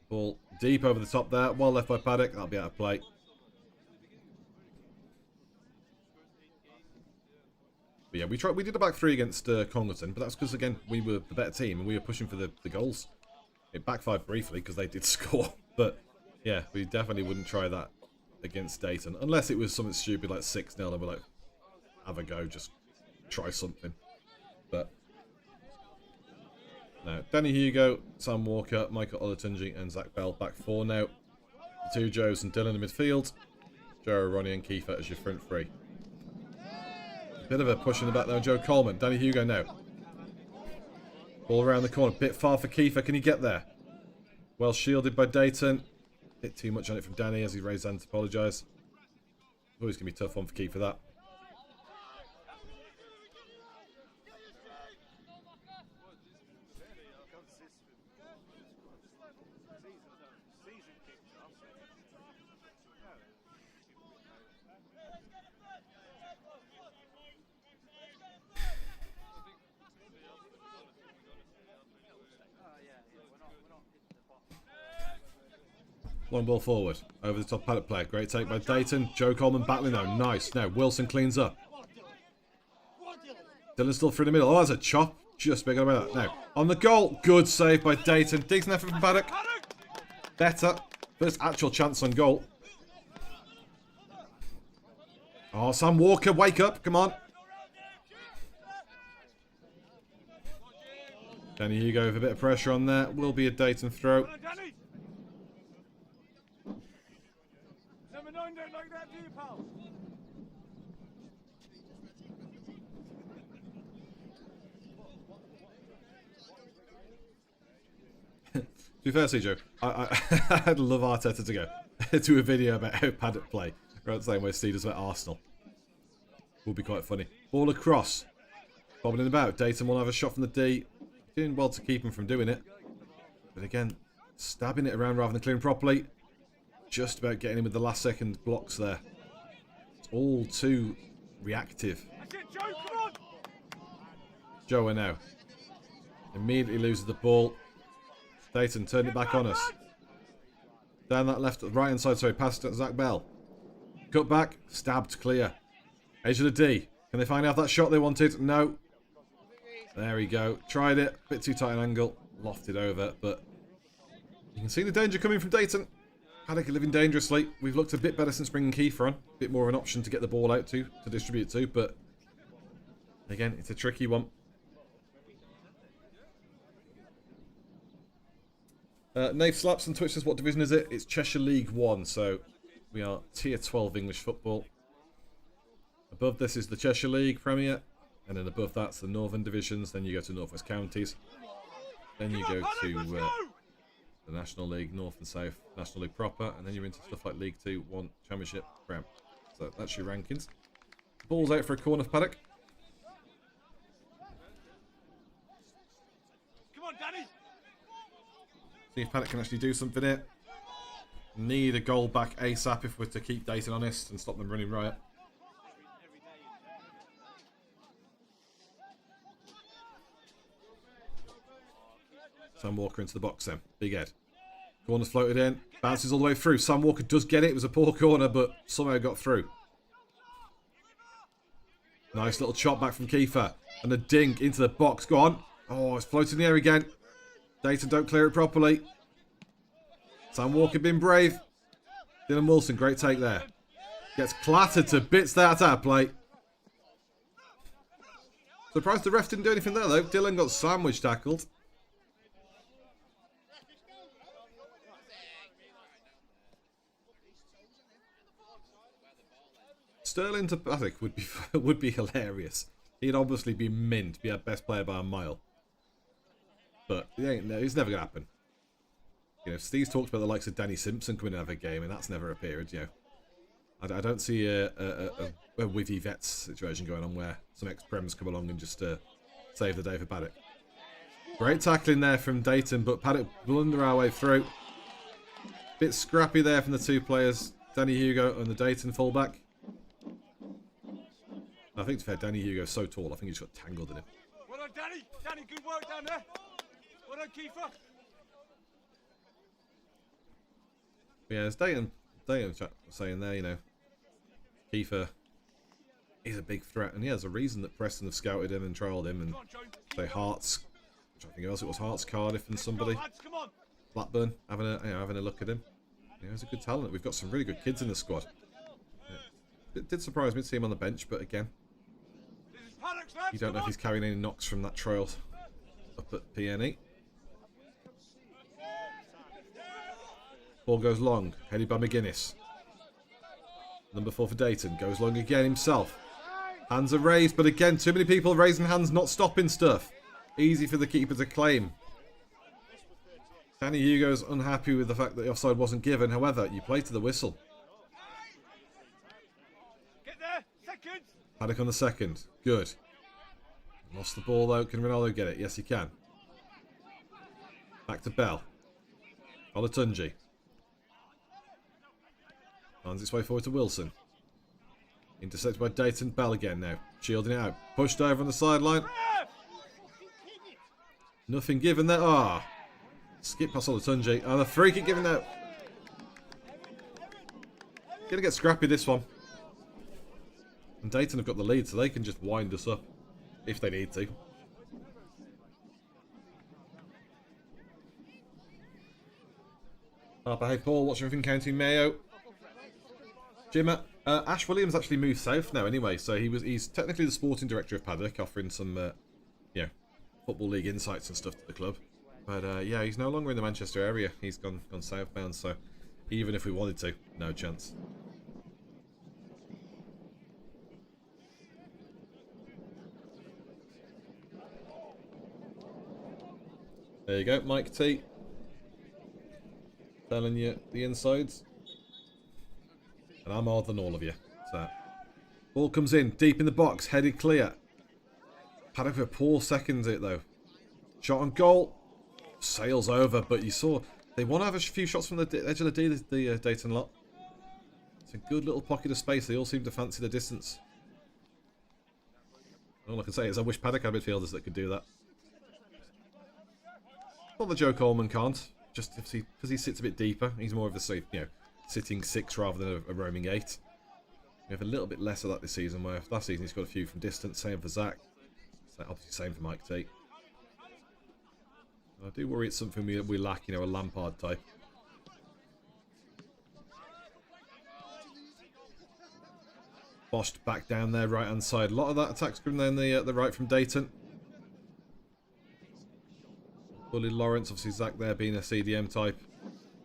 Ball deep over the top there. Well left by Paddock. That'll be out of play. But yeah, we did a back three against Congleton, but that's because again we were the better team and we were pushing for the goals. It backfired briefly because they did score, but yeah, we definitely wouldn't try that against Daten unless it was something stupid like 6-0 and we're like, have a go, just try something. But no, Danny Hugo, Sam Walker, Michael Olatunji and Zach Bell back four now. The two Joes and Dylan in midfield. Joe, Ronnie and Kiefer as your front three. Bit of a push in the back there, Joe Coleman. Danny Hugo now. Ball around the corner. Bit far for Kiefer. Can he get there? Well shielded by Daten. Bit too much on it from Danny as he raised hand to apologise. Always going to be a tough one for Kiefer, that. Long ball forward. Over the top Paddock player. Great take by Daten. Joe Coleman battling though. Nice. Now Wilson cleans up. Dylan still through the middle. Oh, that's a chop. Just big on that. Now, on the goal. Good save by Daten. Decent effort from Paddock. Better. First actual chance on goal. Oh, Sam Walker. Wake up. Come on. Danny Hugo with a bit of pressure on there. Will be a Daten throw. To be fair, Joe, I'd love Arteta to go do a video about how Paddock play, right the same way Steve does about Arsenal. Would be quite funny. Ball across. Bobbing about. Daten will have a shot from the D. Doing well to keep him from doing it. But again, stabbing it around rather than clearing properly. Just about getting him with the last second blocks there. It's all too reactive. Joe now. Immediately loses the ball. Daten turned it back on us. Down that right hand side, sorry, past Zach Bell. Cut back, stabbed clear. Edge of the D. Can they find out that shot they wanted? No. There we go. Tried it. Bit too tight an angle. Lofted over, but you can see the danger coming from Daten. Paddock living dangerously. We've looked a bit better since bringing Kiefer on. A bit more of an option to get the ball out to distribute to, but again, it's a tricky one. Nave Slaps on Twitch says, what division is it? It's Cheshire League 1, so we are Tier 12 English football. Above this is the Cheshire League Premier, and then above that's the Northern Divisions, then you go to North West Counties. Then you go to the National League, North and South, National League proper, and then you're into stuff like League 2, 1, Championship, Prem. So that's your rankings. Ball's out for a corner for Paddock. Come on, Danny! See if Paddock can actually do something here. Need a goal back ASAP if we're to keep Daten honest and stop them running riot. Sam Walker into the box then. Big Ed. Corner's floated in. Bounces all the way through. Sam Walker does get it. It was a poor corner, but somehow got through. Nice little chop back from Kiefer. And a dink into the box. Go on. Oh, it's floating in the air again. Daten don't clear it properly. Sam Walker being brave. Dylan Wilson, great take there. Gets clattered to bits there at our play. Surprised the ref didn't do anything there though. Dylan got sandwich tackled. Sterling to Paddock would be hilarious. He'd obviously be mint, be our best player by a mile. But it's never going to happen. You know, Steve's talked about the likes of Danny Simpson coming in and have a game, and that's never appeared, you know. I don't see a witty vets situation going on where some ex-prems come along and just save the day for Paddock. Great tackling there from Daten, but Paddock blunder our way through. Bit scrappy there from the two players, Danny Hugo and the Daten fullback. I think, to be fair, Danny Hugo's so tall, I think he's got tangled in him. Well done, Danny! Danny, good work down there! Well done, Kiefer! Yeah, as Daten was saying there, you know, Kiefer is a big threat, and he has a reason that Preston have scouted him and trialled him, and say Hearts, which I think else it was Hearts, Cardiff, and somebody, Blackburn, having a look at him. You know, he's a good talent. We've got some really good kids in the squad. It did surprise me to see him on the bench, but again, you don't know if he's carrying any knocks from that trial up at PNE. Ball goes long, headed by McGuinness. Number 4 for Daten, goes long again himself. Hands are raised, but again, too many people raising hands, not stopping stuff. Easy for the keeper to claim. Danny Hugo's unhappy with the fact that the offside wasn't given. However, you play to the whistle. Paddock on the second. Good. Lost the ball though. Can Ronaldo get it? Yes, he can. Back to Bell. Olatunji. Finds its way forward to Wilson. Intercepted by Daten. Bell again now. Shielding it out. Pushed over on the sideline. Nothing given there. Ah. Skip past Olatunji. And a free kick given out. Gonna get scrappy this one. And Daten have got the lead, so they can just wind us up if they need to. Hey Paul, what's your everything County Mayo? Jimmer, Ash Williams actually moved south now anyway, so he's technically the sporting director of Paddock, offering some Football League insights and stuff to the club. But yeah, he's no longer in the Manchester area. He's gone southbound, so even if we wanted to, no chance. There you go, Mike T. Telling you the insides. And I'm more than all of you. So, ball comes in, deep in the box, headed clear. Paddock for 4 seconds it though. Shot on goal. Sails over, but you saw they want to have a few shots from the edge of the Daten lot. It's a good little pocket of space. They all seem to fancy the distance. All I can say is I wish Paddock had midfielders that could do that. Not that Joe Coleman can't, just because he sits a bit deeper. He's more of a sitting 6 rather than a roaming 8. We have a little bit less of that this season, where last season he's got a few from distance. Same for Zach. Obviously same for Mike T. I do worry it's something we lack, a Lampard type. Boshed back down there, right hand side. A lot of that attack's coming down the right from Daten. Bully Lawrence, obviously Zach there being a CDM type.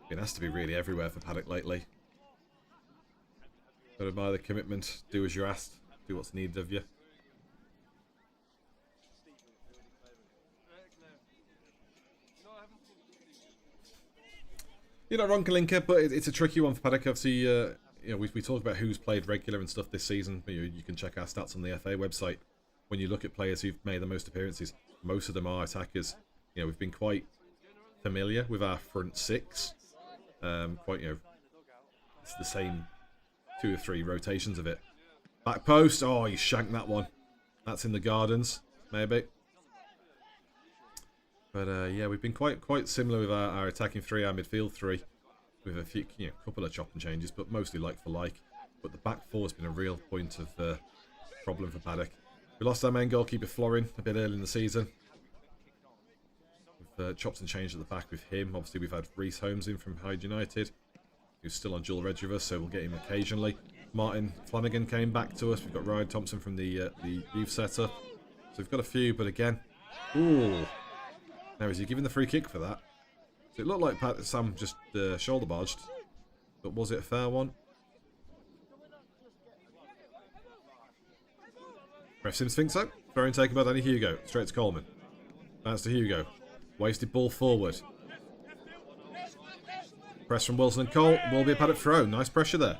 Been asked to be really everywhere for Paddock lately. Got to admire the commitment. Do as you're asked. Do what's needed of you. You're not wrong, Kalinka, but it's a tricky one for Paddock. Obviously, we talk about who's played regular and stuff this season. You can check our stats on the FA website. When you look at players who've made the most appearances, most of them are attackers. We've been quite familiar with our front 6. It's the same 2 or 3 rotations of it. Back post. Oh, you shanked that one. That's in the gardens, maybe. But yeah, we've been quite similar with our attacking 3, our midfield 3, with a few, couple of chop and changes, but mostly like for like. But the back 4 has been a real point of problem for Paddock. We lost our main goalkeeper Florin a bit early in the season. We've chopped and changed at the back with him. Obviously, we've had Reece Holmes in from Hyde United, who's still on dual reg with us, so we'll get him occasionally. Martin Flanagan came back to us. We've got Ryan Thompson from the youth setup. So we've got a few, but again, ooh. Now, is he giving the free kick for that? So it looked like Sam just shoulder barged, but was it a fair one? Ref Sims thinks so. Throwing taken by Danny Hugo. Straight to Coleman. Bounce to Hugo. Wasted ball forward. Press from Wilson and Cole. Will be a Paddock throw. Nice pressure there.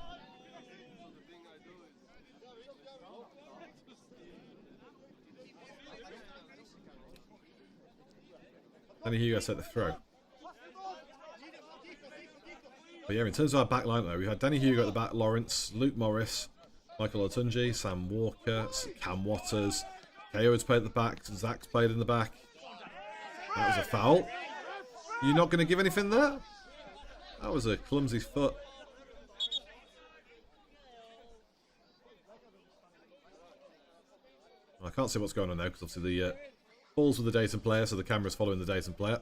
Danny Hugo set the throw. But yeah, in terms of our back line though, we had Danny Hugo at the back, Lawrence, Luke Morris, Michael Otunji, Sam Walker, Cam Waters, Keo's played at the back, Zach's played in the back. That was a foul. You're not going to give anything there? That was a clumsy foot. Well, I can't see what's going on now because obviously the ball's with the Daten player, so the camera's following the Daten player.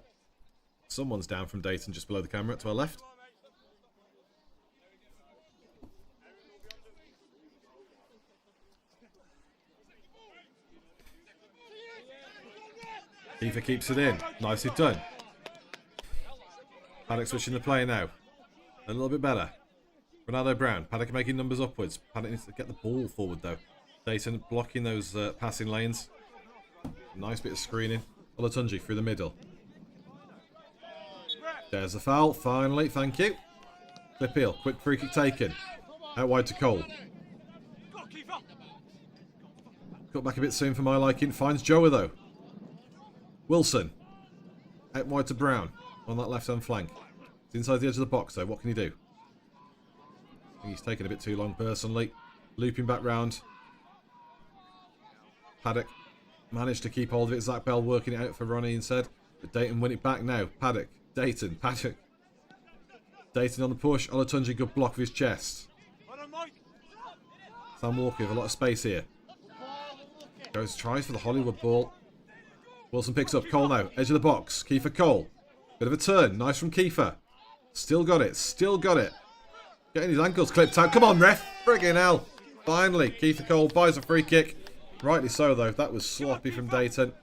Someone's down from Daten just below the camera to our left. Eva keeps it in. Nicely done. Paddock switching the play now. A little bit better. Ronaldo Brown. Paddock making numbers upwards. Paddock needs to get the ball forward though. Daten blocking those passing lanes. Nice bit of screening. Olatunji through the middle. There's the foul. Finally, thank you. Clip heel. Quick free kick taken. Out wide to Cole. Cut back a bit soon for my liking. Finds Joa though. Wilson. Out wide to Brown. On that left hand flank. It's inside the edge of the box though. What can he do? I think he's taken a bit too long personally. Looping back round. Paddock managed to keep hold of it. Zach Bell working it out for Ronnie instead. But Daten win it back now. Paddock. Daten. Paddock. Daten on the push. Olatunji, good block with his chest. Sam Walker with a lot of space here. Tries for the Hollywood ball. Wilson picks up. Cole now. Edge of the box. Kiefer Cole. Bit of a turn. Nice from Kiefer. Still got it. Still got it. Getting his ankles clipped out. Come on, ref. Friggin' hell. Finally, Kiefer Cole buys a free kick. Rightly so, though. That was sloppy from Daten.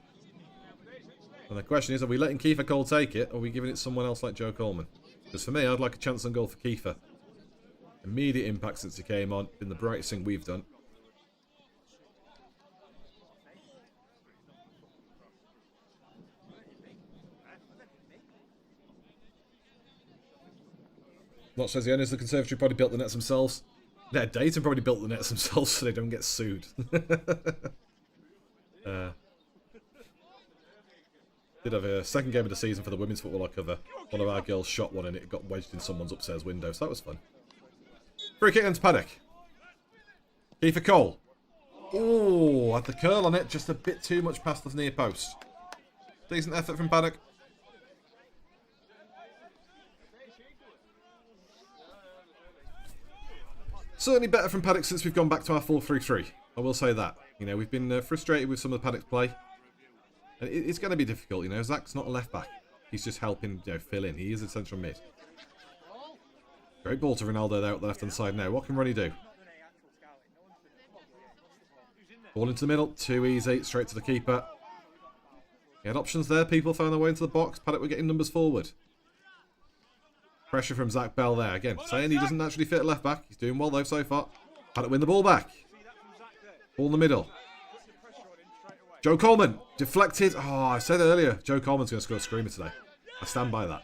And the question is, are we letting Kiefer Cole take it, or are we giving it someone else like Joe Coleman? Because for me, I'd like a chance on goal for Kiefer. Immediate impact since he came on. Been the brightest thing we've done. Not says the owners of the Conservatory probably built the nets themselves. Yeah, Daten probably built the nets themselves so they don't get sued. Did have a second game of the season for the women's football I cover. One of our girls shot one and it got wedged in someone's upstairs window, so that was fun. Free kick into Paddock. Kiefer Cole. Oh, had the curl on it, just a bit too much past the near post. Decent effort from Paddock. Certainly better from Paddock since we've gone back to our 4-3-3. I will say that. You know, we've been frustrated with some of the Paddock's play. And it's going to be difficult, you know. Zach's not a left-back. He's just helping, you know, fill in. He is a central mid. Great ball to Ronaldo there at the left-hand side now. What can Ronnie do? Ball into the middle. Too easy. Straight to the keeper. He had options there. People found their way into the box. Paddock were getting numbers forward. Pressure from Zach Bell there. Again, saying he doesn't actually fit at left-back. He's doing well, though, so far. Paddock win the ball back. Ball in the middle. Joe Coleman. Deflected. Oh, I said earlier, Joe Coleman's going to score a screamer today. I stand by that.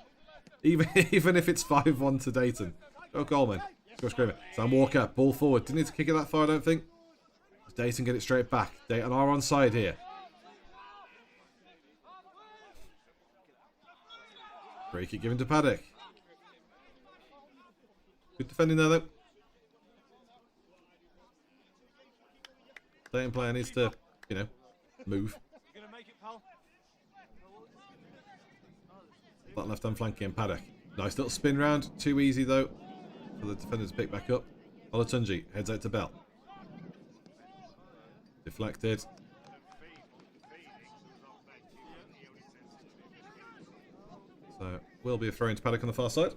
Even if it's 5-1 to Daten. Joe Coleman. Score a screamer. Sam Walker. Ball forward. Didn't need to kick it that far, I don't think. Daten get it straight back. Daten are on side here. Free kick given to Paddock. Good defending there, though. Daten player needs to, you know, move. That left-hand flanking and Paddock. Nice little spin round. Too easy, though, for the defender to pick back up. Olatunji heads out to Bell. Deflected. So, will be a throw into Paddock on the far side.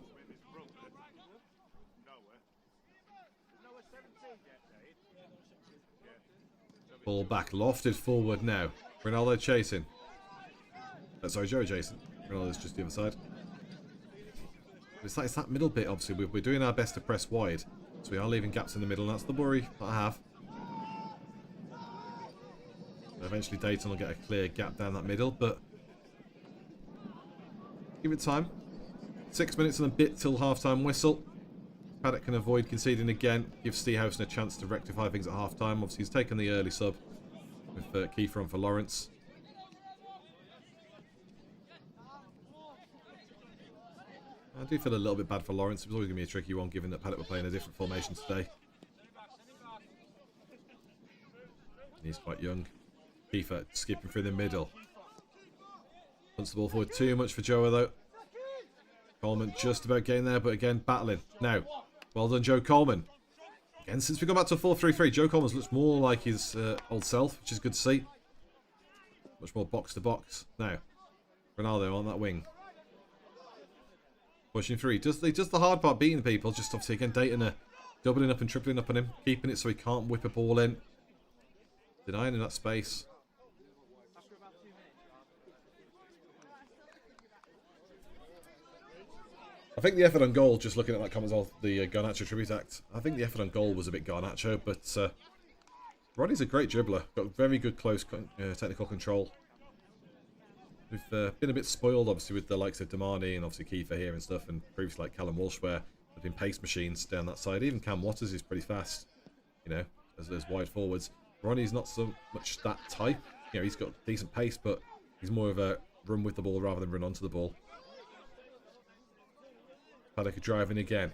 Ball back, lofted forward now. Ronaldo chasing. Sorry, Joey chasing. Ronaldo's just the other side. It's that middle bit, obviously. We're doing our best to press wide. So we are leaving gaps in the middle, and that's the worry that I have. Eventually Daten will get a clear gap down that middle, but give it time. 6 minutes and a bit till half-time whistle. Paddock can avoid conceding again. Give Steehausen a chance to rectify things at half-time. Obviously, he's taken the early sub with Kiefer on for Lawrence. I do feel a little bit bad for Lawrence. It was always going to be a tricky one, given that Paddock were playing a different formation today. He's quite young. Kiefer skipping through the middle. Punts the ball forward too much for Joa, though. Coleman just about getting there, but again, battling. Now, well done, Joe Coleman. Again, since we got back to a 4-3-3, Joe Coleman looks more like his old self, which is good to see. Much more box-to-box. Now, Ronaldo on that wing. Pushing through. He does the hard part, beating people. Just obviously, again, Daten doubling up and tripling up on him. Keeping it so he can't whip a ball in. Denying in that space. I think the effort on goal, just looking at that comment of the Garnacho Tribute Act, I think the effort on goal was a bit Garnacho, but Ronnie's a great dribbler. Got very good close technical control. We've been a bit spoiled, obviously, with the likes of Damani and obviously Kiefer here and stuff, and previously like Callum Walsh, where there've been pace machines down that side. Even Cam Waters is pretty fast, you know, as wide forwards. Ronnie's not so much that type. You know, he's got decent pace, but he's more of a run with the ball rather than run onto the ball. Paddock driving again.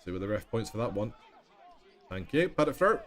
See where the ref points for that one. Thank you. Paddock throw.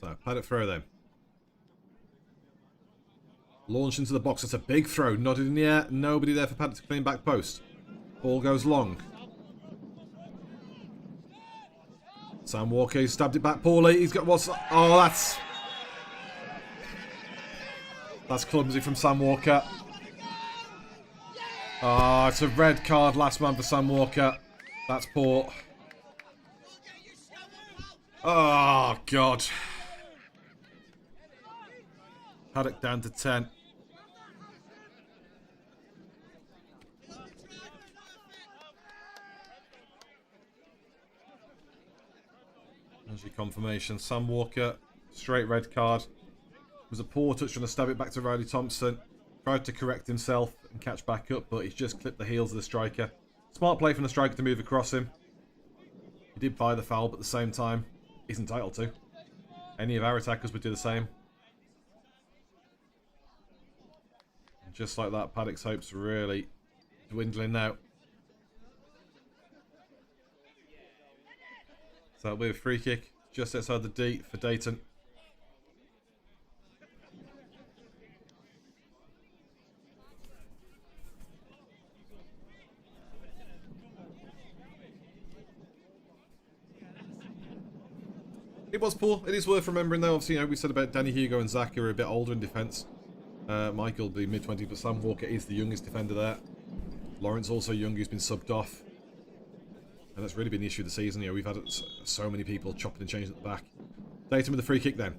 So, Paddock throw then. Launch into the box. It's a big throw. Nodded in the air. Nobody there for Paddock to clean back post. Ball goes long. Sam Walker, he stabbed it back poorly. He's got what's... Oh, that's clumsy from Sam Walker. Oh, it's a red card. Last man for Sam Walker. That's poor. Oh, God. Paddock down to 10. There's your confirmation. Sam Walker, straight red card. It was a poor touch trying to stab it back to Riley Thompson. Tried to correct himself and catch back up, but he's just clipped the heels of the striker. Smart play from the striker to move across him. He did buy the foul, but at the same time, he's entitled to. Any of our attackers would do the same. And just like that, Paddock's hopes really dwindling now. So that'll be a free kick just outside the D for Daten. It was poor. It is worth remembering though, obviously, you know, we said about Danny Hugo and Zach are a bit older in defence. Michael will be mid-20s, but Sam Walker is the youngest defender there. Lawrence also young, who's been subbed off. And that's really been the issue of the season. You know, we've had so many people chopping and changing at the back. Daten with the free kick then.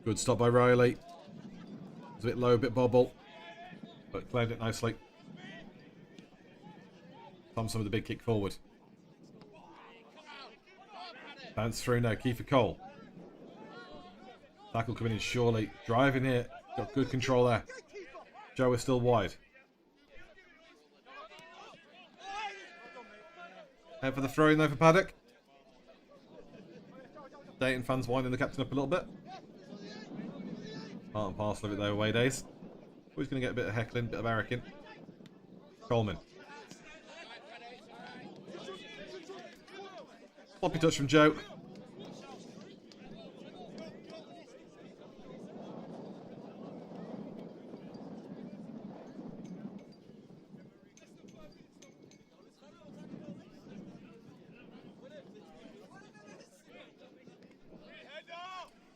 Good stop by Riley. It's a bit low, a bit bobble. But cleared it nicely. Thompson with a big kick forward. Bounce through now, Kiefer Cole. Tackle coming in surely. Driving here. Got good control there. Joe is still wide. Head for the throw in there for Paddock. Daten fans winding the captain up a little bit. Part and parcel of it their away days. Always going to get a bit of heckling, bit of American. Coleman. Sloppy touch from Joe.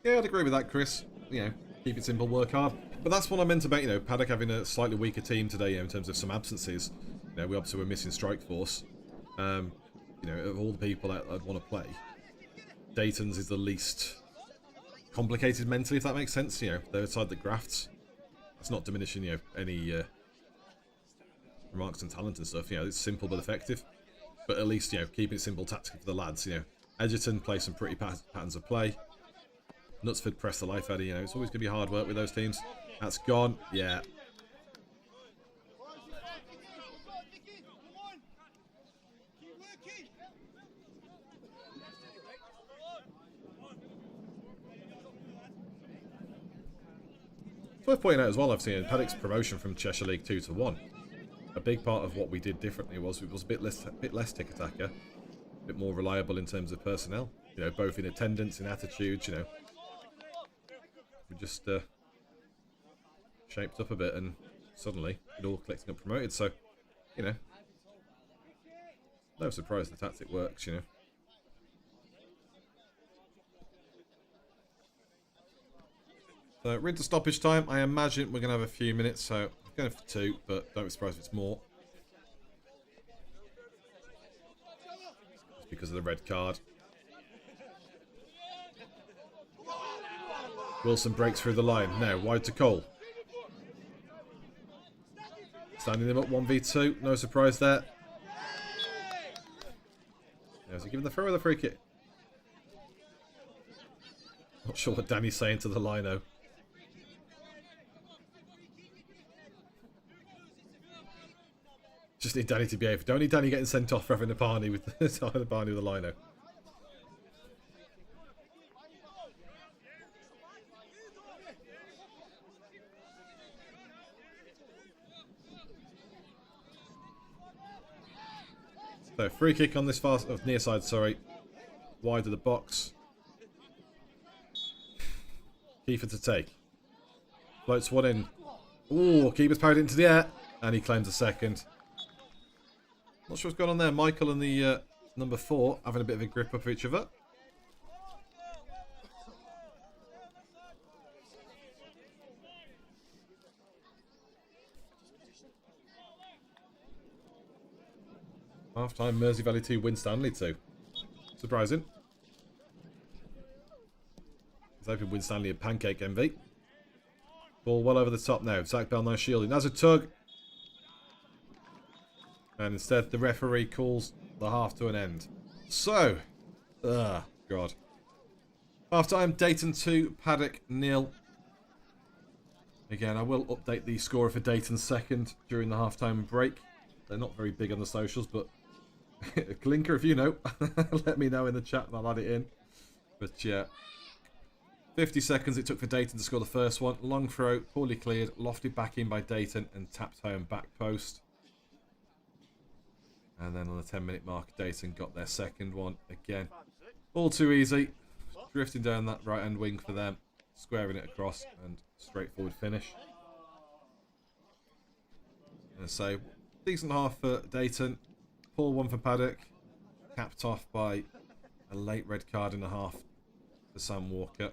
Yeah, I'd agree with that, Chris. You know, keep it simple, work hard. But that's what I meant about, you know, Paddock having a slightly weaker team today, you know, in terms of some absences. You know, we obviously were missing Strike Force. You know, of all the people that I'd want to play, Daten's is the least complicated mentally, if that makes sense. You know, they're side that grafts. It's not diminishing, you know, any remarks and talent and stuff. You know, it's simple but effective. But at least, you know, keeping it simple tactically for the lads. You know, Edgerton plays some pretty patterns of play. Knutsford press the life out of, you know, it's always going to be hard work with those teams. That's gone. Yeah. It's worth pointing out as well, I've seen Paddock's promotion from Cheshire League 2 to 1. A big part of what we did differently was it was a bit less tick-attacker, a bit more reliable in terms of personnel. You know, both in attendance, in attitudes, you know. We just shaped up a bit, and suddenly it all clicked and got promoted. So, you know, no surprise the tactic works, you know. So we're into stoppage time. I imagine we're going to have a few minutes, so I'm going for 2, but don't be surprised if it's more. It's because of the red card. Wilson breaks through the line. Now, wide to Cole. Standing him up 1v2. No surprise there. Now, is he giving the throw or the free kick? Not sure what Danny's saying to the lino. Just need Danny to behave. Don't need Danny getting sent off for having a party with the lino. So free kick on this near side, sorry. Wide of the box. Kiefer to take. Floats one in. Ooh, keeper's parried into the air. And he claims a second. Not sure what's going on there. Michael and the number 4 having a bit of a grip up of each other. Half time, Mersey Valley 2 win Stanley 2. Surprising. He's hoping win Stanley a pancake MV. Ball well over the top now. Zach Bell now shielding. That's a tug. And instead the referee calls the half to an end. So, God. Half time, Daten 2, Paddock 0. Again, I will update the score for Daten second during the half time break. They're not very big on the socials, but Glinker, if you know, let me know in the chat and I'll add it in. But yeah, 50 seconds it took for Daten to score the first one. Long throw, poorly cleared, lofted back in by Daten and tapped home back post. And then on the 10-minute mark, Daten got their second one again. All too easy. Drifting down that right-hand wing for them. Squaring it across and straightforward finish. And so, decent half for Daten. Poor one for Paddock. Capped off by a late red card and a half for Sam Walker.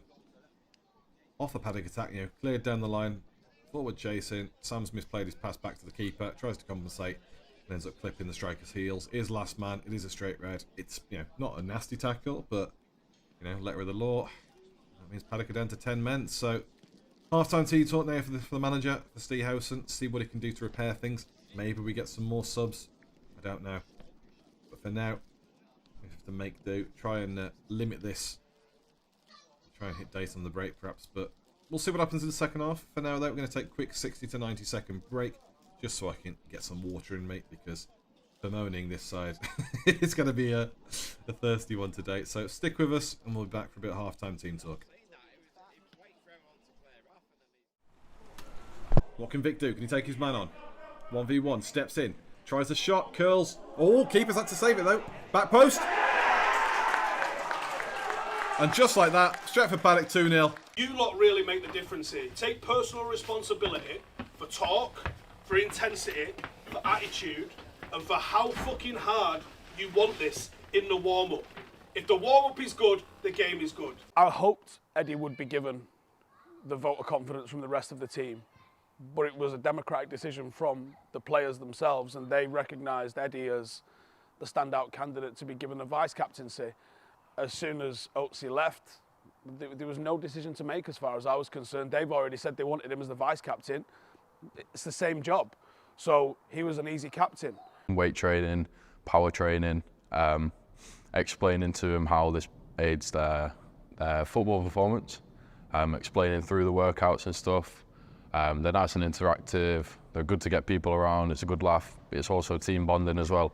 Off the Paddock attack, you know, cleared down the line. Forward chasing. Sam's misplayed his pass back to the keeper. Tries to compensate. And ends up clipping the striker's heels. Is last man. It is a straight red. It's, you know, not a nasty tackle, but, you know, letter of the law. That means Paddock are down to 10 men. So, half-time tea talk now for the manager, for Stehausen. See what he can do to repair things. Maybe we get some more subs. I don't know. But for now, we have to make do. Try and limit this. Try and hit Daten on the break, perhaps. But we'll see what happens in the second half. For now, though, we're going to take a quick 60 to 90 second break. Just so I can get some water in me. Because bemoaning this side, it's going to be a thirsty one today. So stick with us and we'll be back for a bit of half-time team talk. What can Vic do? Can he take his man on? 1v1, steps in, tries a shot, curls. Oh, keeper's had to save it though. Back post. And just like that, Stretford Paddock 2-0. You lot really make the difference here. Take personal responsibility for talk, for intensity, for attitude, and for how fucking hard you want this in the warm-up. If the warm-up is good, the game is good. I hoped Eddie would be given the vote of confidence from the rest of the team. But it was a democratic decision from the players themselves, and they recognised Eddie as the standout candidate to be given the vice-captaincy. As soon as Oatsy left, there was no decision to make as far as I was concerned. They've already said they wanted him as the vice-captain. It's the same job. So he was an easy captain. Weight training, power training, explaining to them how this aids their football performance, explaining through the workouts and stuff. They're nice and interactive, they're good to get people around, it's a good laugh, but it's also team bonding as well,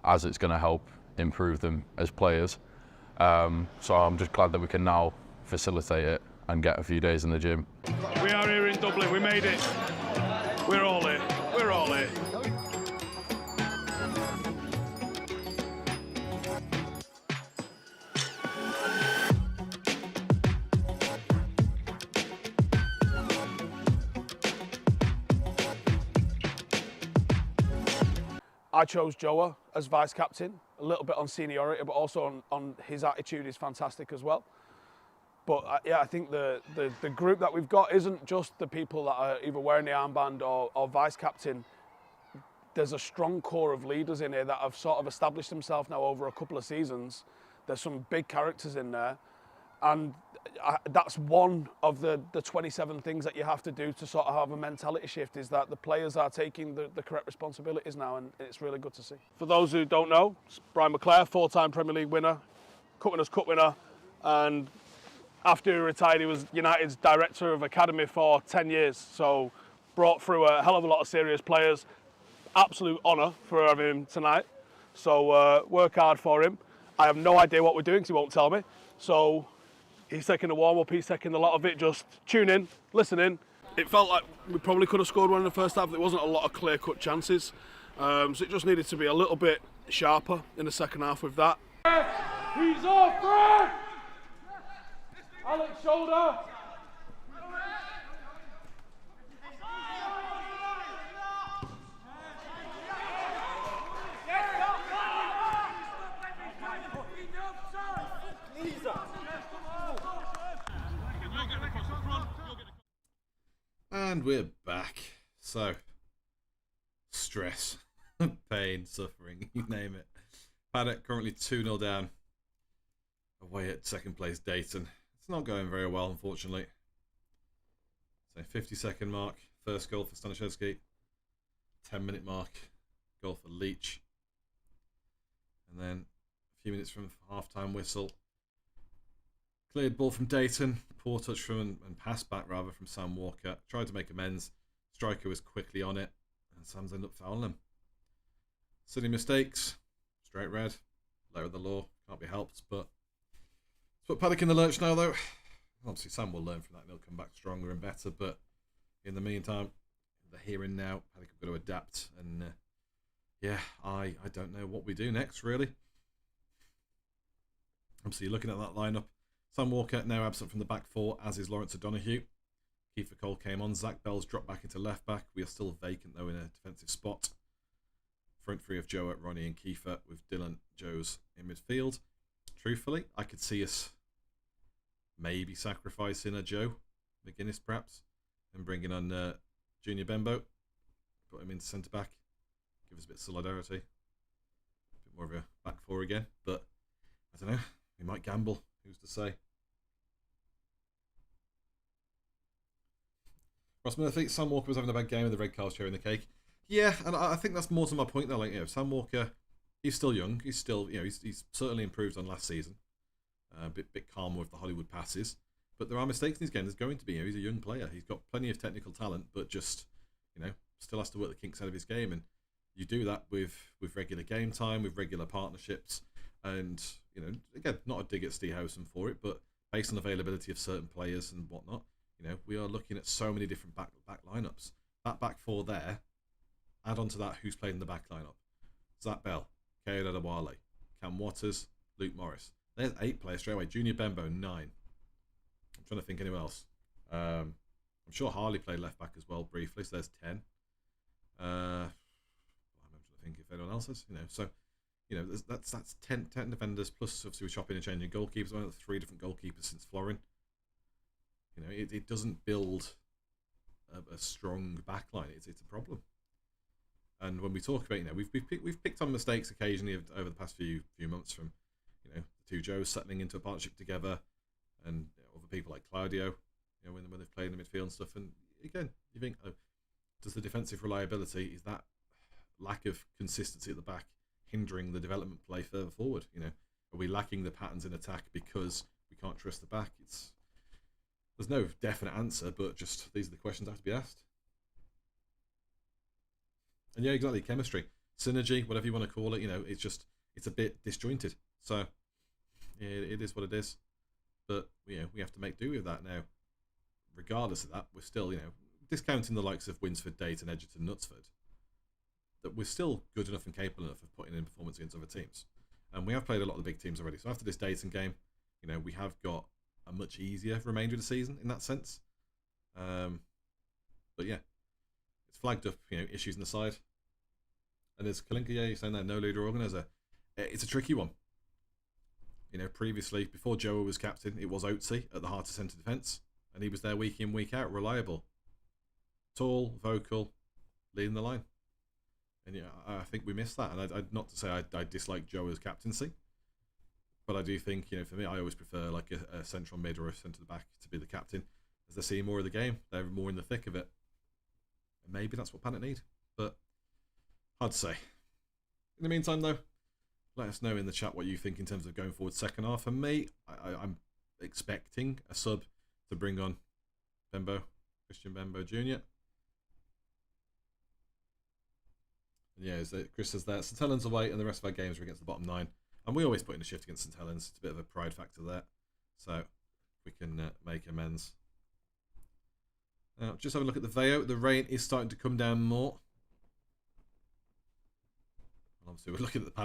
as it's going to help improve them as players. So I'm just glad that we can now facilitate it and get a few days in the gym. We are here in Dublin, we made it. We're all here, we're all here. I chose Joa as vice captain, a little bit on seniority, but also on his attitude is fantastic as well. But yeah, I think the group that we've got isn't just the people that are either wearing the armband or vice captain. There's a strong core of leaders in here that have sort of established themselves now over a couple of seasons. There's some big characters in there. And that's one of the 27 things that you have to do to sort of have a mentality shift, is that the players are taking the correct responsibilities now, and it's really good to see. For those who don't know, Brian McClare, 4-time Premier League winner, Cup Cup winner, and after he retired, he was United's director of academy for 10 years. So brought through a hell of a lot of serious players. Absolute honour for having him tonight. So work hard for him. I have no idea what we're doing because he won't tell me. So he's taking the warm-up, he's taking a lot of it. Just tune in, listen in. It felt like we probably could have scored one in the first half. There wasn't a lot of clear-cut chances. So it just needed to be a little bit sharper in the second half with that. He's off, Fred! Alex, shoulder! And we're back. So, stress, pain, suffering, you name it. Paddock currently 2-0 down. Away at second place Daten. It's not going very well, unfortunately. So 50-second mark, first goal for Stanishevsky. 10-minute mark, goal for Leach. And then a few minutes from half-time whistle. Cleared ball from Daten. Poor touch from, and pass back rather, from Sam Walker. Tried to make amends. Striker was quickly on it. And Sam's ended up fouling him. Silly mistakes. Straight red. Letter of the law. Can't be helped, but put Paddock in the lurch now, though. Obviously, Sam will learn from that and he'll come back stronger and better. But in the meantime, the here and now, Paddock have got to adapt. And yeah, I don't know what we do next, really. Obviously, looking at that lineup, Sam Walker now absent from the back four, as is Lawrence O'Donoghue. Kiefer Cole came on. Zach Bell's dropped back into left back. We are still vacant, though, in a defensive spot. Front three of Joe, Ronnie and Kiefer, with Dylan Joes in midfield. Truthfully, I could see us maybe sacrificing a Joe McGuinness, perhaps, and bringing on Junior Bembo. Put him into centre-back. Give us a bit of solidarity. A bit more of a back four again. But, I don't know, we might gamble. Who's to say? Ross Murphy, Sam Walker was having a bad game with the red card's cherry in the cake. Yeah, and I think that's more to my point though. Like, Sam Walker, he's still young. He's still, he's certainly improved on last season. A bit calmer with the Hollywood passes. But there are mistakes in his game. There's going to be. He's a young player. He's got plenty of technical talent, but just, still has to work the kinks out of his game. And you do that with regular game time, with regular partnerships. And, again, not a dig at Steehausen for it, but based on availability of certain players and whatnot, we are looking at so many different back lineups. That back four there, add on to that who's played in the back lineup. Zach Bell, Kayo Adewale, Cam Waters, Luke Morris. There's 8 players straight away. Junior Bembo, 9. I'm trying to think anyone else. I'm sure Harley played left back as well briefly, so there's 10. I'm trying to think if anyone else has, so... that's 10 defenders, plus obviously we're chopping and changing goalkeepers. We've got 3 different goalkeepers since Florin. It doesn't build a strong backline. It's a problem. And when we talk about, we've picked on mistakes occasionally over the past few months from, the two Joes settling into a partnership together, and other people like Claudio, when they've played in the midfield and stuff. And again, you think, does the defensive reliability, is that lack of consistency at the back hindering the development play further forward? Are we lacking the patterns in attack because we can't trust the back? There's no definite answer, but just these are the questions that have to be asked. And yeah, exactly, chemistry, synergy, whatever you want to call it. It's a bit disjointed. So yeah, it is what it is. But we have to make do with that now. Regardless of that, we're still discounting the likes of Winsford, Daten, Edgerton, Knutsford, that we're still good enough and capable enough of putting in performance against other teams. And we have played a lot of the big teams already. So after this Daten game, we have got a much easier remainder of the season in that sense. But yeah, it's flagged up, issues on the side. And there's Kalinka, yeah, you're saying that, no leader organiser. It's a tricky one. You know, previously, before Joe was captain, it was Oatsy at the heart of centre defence. And he was there week in, week out, reliable. Tall, vocal, leading the line. And yeah, I think we missed that. And I'd not to say I dislike Joe as captaincy. But I do think, you know, for me, I always prefer like a central mid or a centre back to be the captain. As they're seeing more of the game, they're more in the thick of it. And maybe that's what Paddock need. But hard to say. In the meantime, though, let us know in the chat what you think in terms of going forward second half. For me, I'm expecting a sub to bring on Christian Bembo Jr. And yeah, Chris says that St Helens away and the rest of our games are against the bottom 9. And we always put in a shift against St Helens. It's a bit of a pride factor there. So we can make amends. Now, just have a look at the Veo. The rain is starting to come down more. Obviously, we're looking at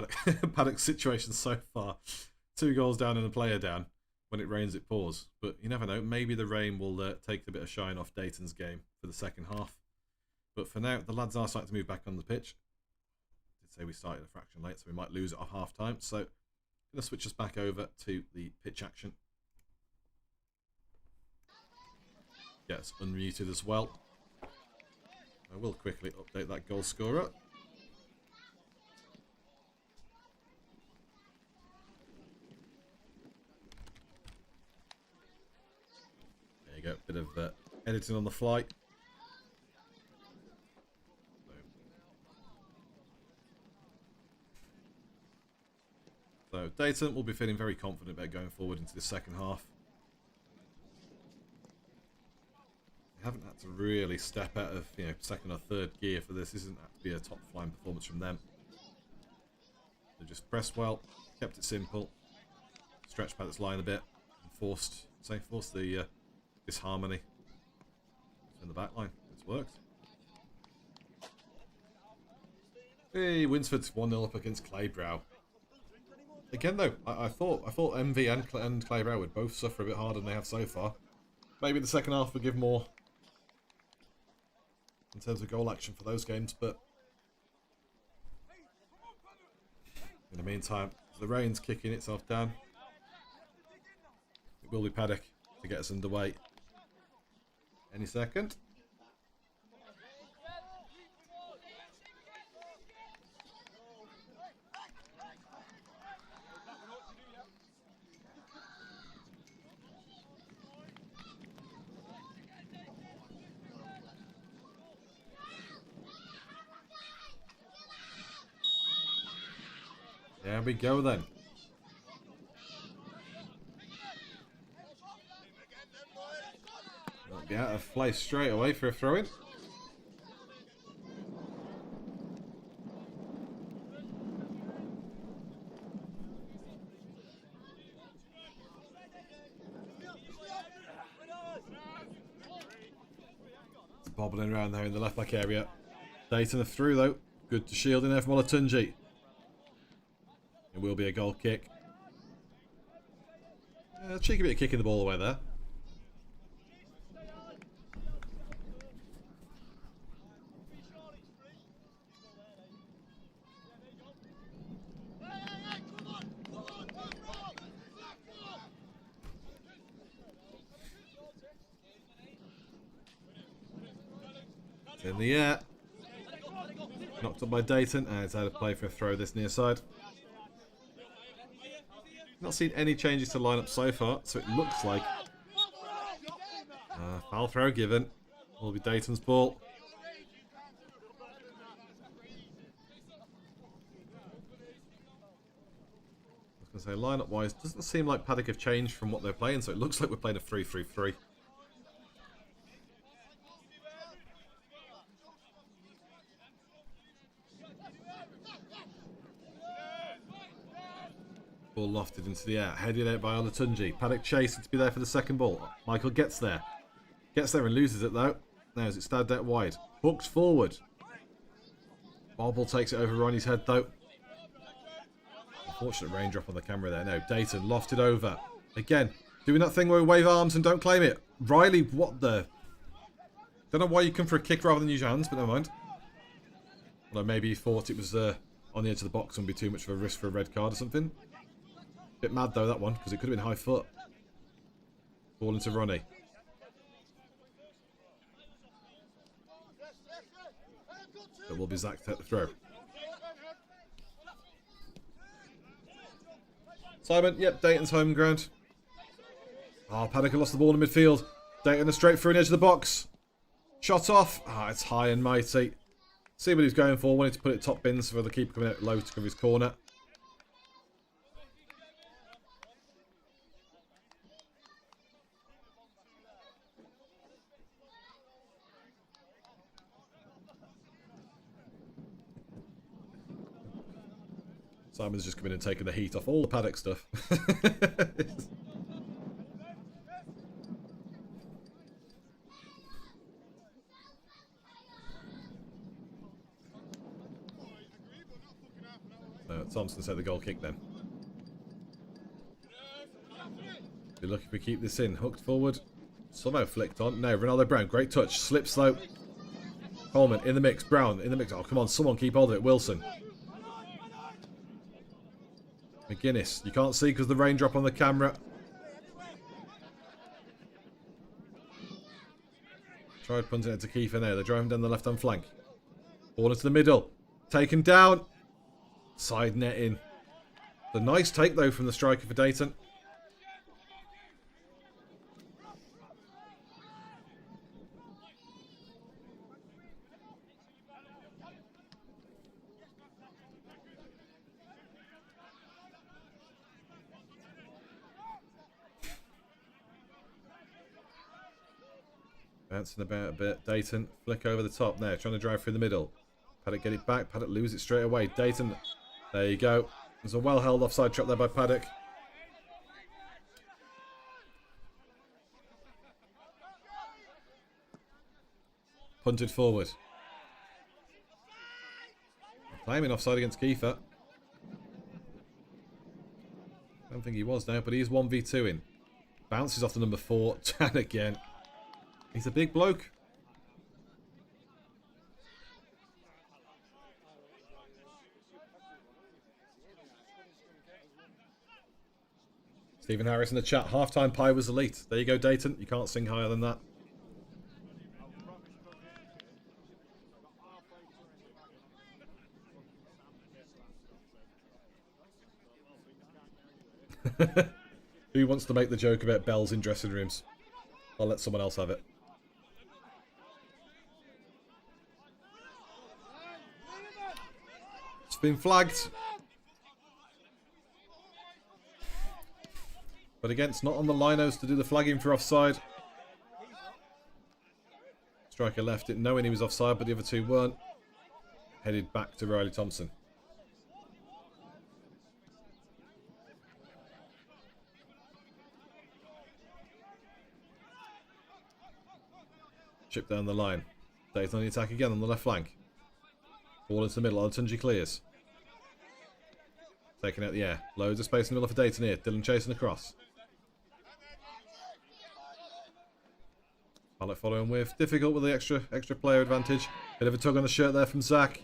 the Paddock situation so far. 2 goals down and a player down. When it rains, it pours. But you never know. Maybe the rain will take a bit of shine off Daten's game for the second half. But for now, the lads are starting to move back on the pitch. I did say we started a fraction late, so we might lose it off half time. So, I'm going to switch us back over to the pitch action. Yes, unmuted as well. I will quickly update that goal scorer. There you go, bit of editing on the fly. So Daten will be feeling very confident about going forward into the second half. They haven't had to really step out of, you know, second or third gear for this. This isn't have to be a top flying performance from them. They just pressed well, kept it simple, stretched Paddock's line a bit, and forced the disharmony in the back line. It's worked. Hey, Winsford's 1-0 up against Claybrow. Again, though, I thought MV and Claybrow would both suffer a bit harder than they have so far. Maybe the second half would give more in terms of goal action for those games, but in the meantime, the rain's kicking itself down. It will be Paddock to get us underway any second. There we go then. Might be out of play straight away for a throw-in. It's bobbling around there in the left back area. Daten through though. Good to shield in there from Olatunji. It will be a goal kick. A cheeky bit of kicking the ball away there. It's in the air. Knocked up by Daten, and it's out of play for a throw this near side. Not seen any changes to lineup so far, so it looks like foul throw given. Will be Daten's ball. I was going to say, lineup wise, doesn't seem like Paddock have changed from what they're playing, so it looks like we're playing a 3-3-3. Ball lofted into the air, headed out by Olatunji. Paddock chasing to be there for the second ball. Michael gets there and loses it though. Now as it stabbed out wide, hooked forward. Bobble takes it over Ronnie's head though. Unfortunate raindrop on the camera there. No, Daten lofted over again, doing that thing where we wave arms and don't claim it. Riley, what the? Don't know why you come for a kick rather than use your hands, but never mind. Although maybe he thought it was on the edge of the box and would be too much of a risk for a red card or something. Bit mad though, that one, because it could have been high foot. Ball into Ronnie. It will be Zach to take the throw. Simon, yep, Daten's home ground. Oh, Paddock lost the ball in midfield. Daten straight through the edge of the box. Shot off. Ah, it's high and mighty. See what he's going for. Wanted to put it top bins for the keeper coming out low to cover his corner. Simon's just come in and taken the heat off all the Paddock stuff. Thompson set the goal kick then. Be lucky if we keep this in. Hooked forward. Somehow flicked on. No, Ronaldo Brown. Great touch. Slip slope. Coleman in the mix. Brown in the mix. Oh, come on. Someone keep hold of it. Wilson. McGuinness. You can't see because the raindrop on the camera. Tried punting it to Kiefer now. They're driving down the left-hand flank. Ball into the middle. Taken down. Side netting. The nice take though from the striker for Daten. Bouncing about a bit. Daten flick over the top there, trying to drive through the middle. Paddock get it back. Paddock lose it straight away. Daten. There you go. There's a well-held offside trap there by Paddock. Punted forward. Claiming offside against Kiefer. I don't think he was now, but he is 1v2 in. Bounces off the number 4. And again. He's a big bloke. Stephen Harris in the chat. Half-time pie was elite. There you go, Daten. You can't sing higher than that. Who wants to make the joke about bells in dressing rooms? I'll let someone else have it. It's been flagged. But again, it's not on the linos to do the flagging for offside. Striker left it knowing he was offside, but the other two weren't. Headed back to Riley Thompson. Chip down the line. Daten on the attack again on the left flank. Ball into the middle. Olatunji clears. Taking out the air. Loads of space in the middle for Daten here. Dylan chasing across. Pallet following with. Difficult with the extra player advantage. Bit of a tug on the shirt there from Zach.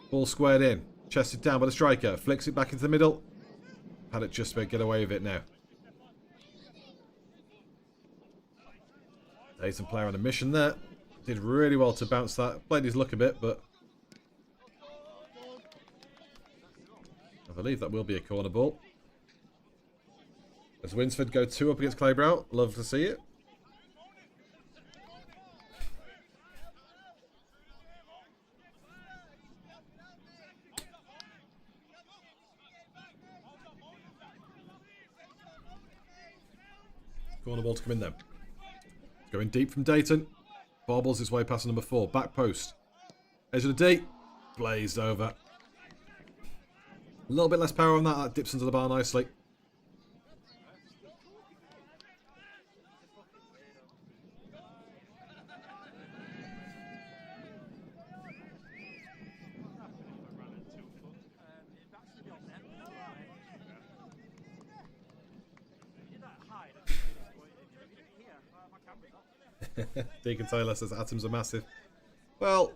Ball squared in. Chested down by the striker. Flicks it back into the middle. Paddock just about get away with it now. Daten player on a mission there. Did really well to bounce that. Played his luck a bit, but I believe that will be a corner ball. As Winsford go 2 up against Claybrow. Love to see it. Corner ball to come in then. Going deep from Daten. Bobbles his way past number 4. Back post. Edge of the D. Blazed over. A little bit less power on that. That dips into the bar nicely. Deacon Taylor says atoms are massive. Well,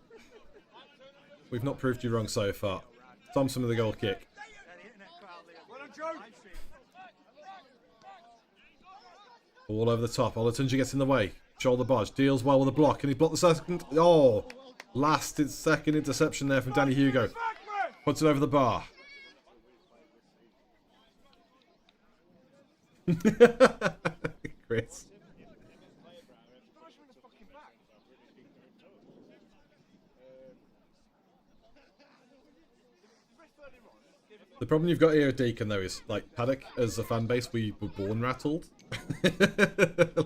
We've not proved you wrong so far. Thompson with the goal kick. All over the top. Olatunji gets in the way. Shoulder barge. Deals well with the block. Can he block the second? Oh! Second interception there from Danny Hugo. Puts it over the bar. Chris. The problem you've got here at Deacon, though, is, like, Paddock, as a fan base, we were born rattled.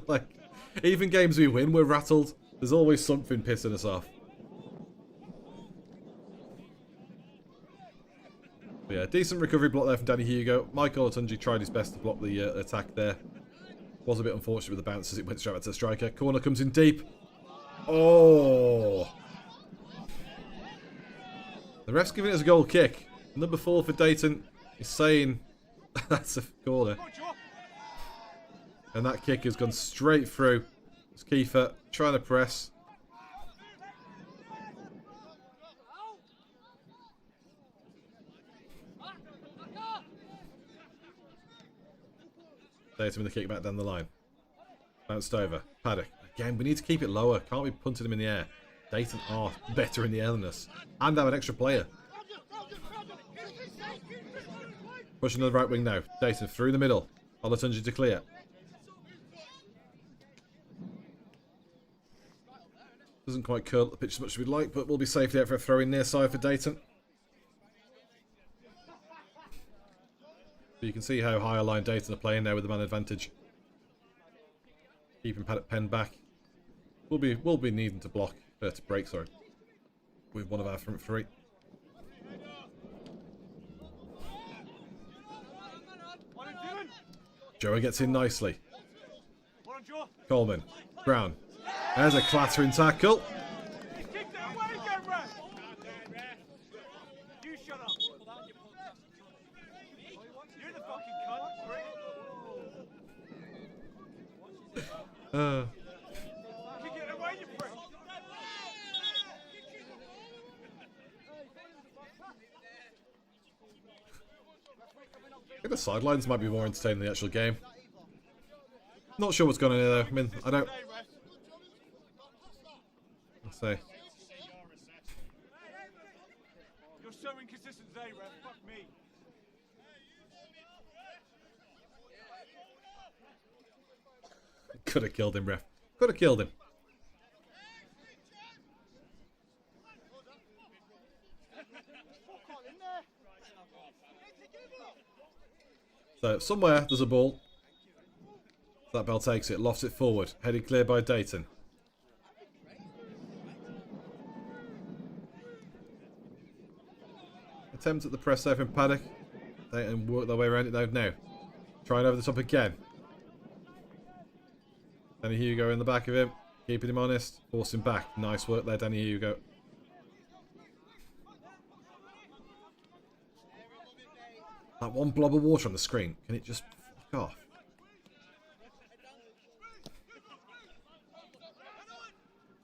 Like, even games we win, we're rattled. There's always something pissing us off. But yeah, decent recovery block there from Danny Hugo. Michael Olatunji tried his best to block the attack there. Was a bit unfortunate with the bounce as it went straight back to the striker. Corner comes in deep. Oh! The ref's giving it as a goal kick. Number 4 for Daten is saying that's a corner. And that kick has gone straight through. It's Kiefer trying to press. Daten with the kick back down the line. Bounced over. Paddock. Again, we need to keep it lower. Can't be punting him in the air. Daten are better in the air than us. And have an extra player. Pushing to the right wing now. Daten through the middle. Olatunji to clear. Doesn't quite curl the pitch as much as we'd like, but we'll be safely out for a throw in near side for Daten. But you can see how high a line Daten are playing now with the man advantage. Keeping Paddock penned back. We'll be needing to block, to break, sorry, with one of our front three. Joey gets in nicely. Coleman. Brown. There's a clattering tackle. I think the sidelines might be more entertaining than the actual game. Not sure what's going on here though. I mean, I don't... Let's see. You're so inconsistent today, ref. Fuck me. Could have killed him, ref. Could have killed him. So, somewhere there's a ball. That bell takes it, lofts it forward. Headed clear by Daten. Attempt at the press there from Paddock. Daten work their way around it though now. Trying over the top again. Danny Hugo in the back of him. Keeping him honest. Forcing back. Nice work there, Danny Hugo. That one blob of water on the screen. Can it just fuck off?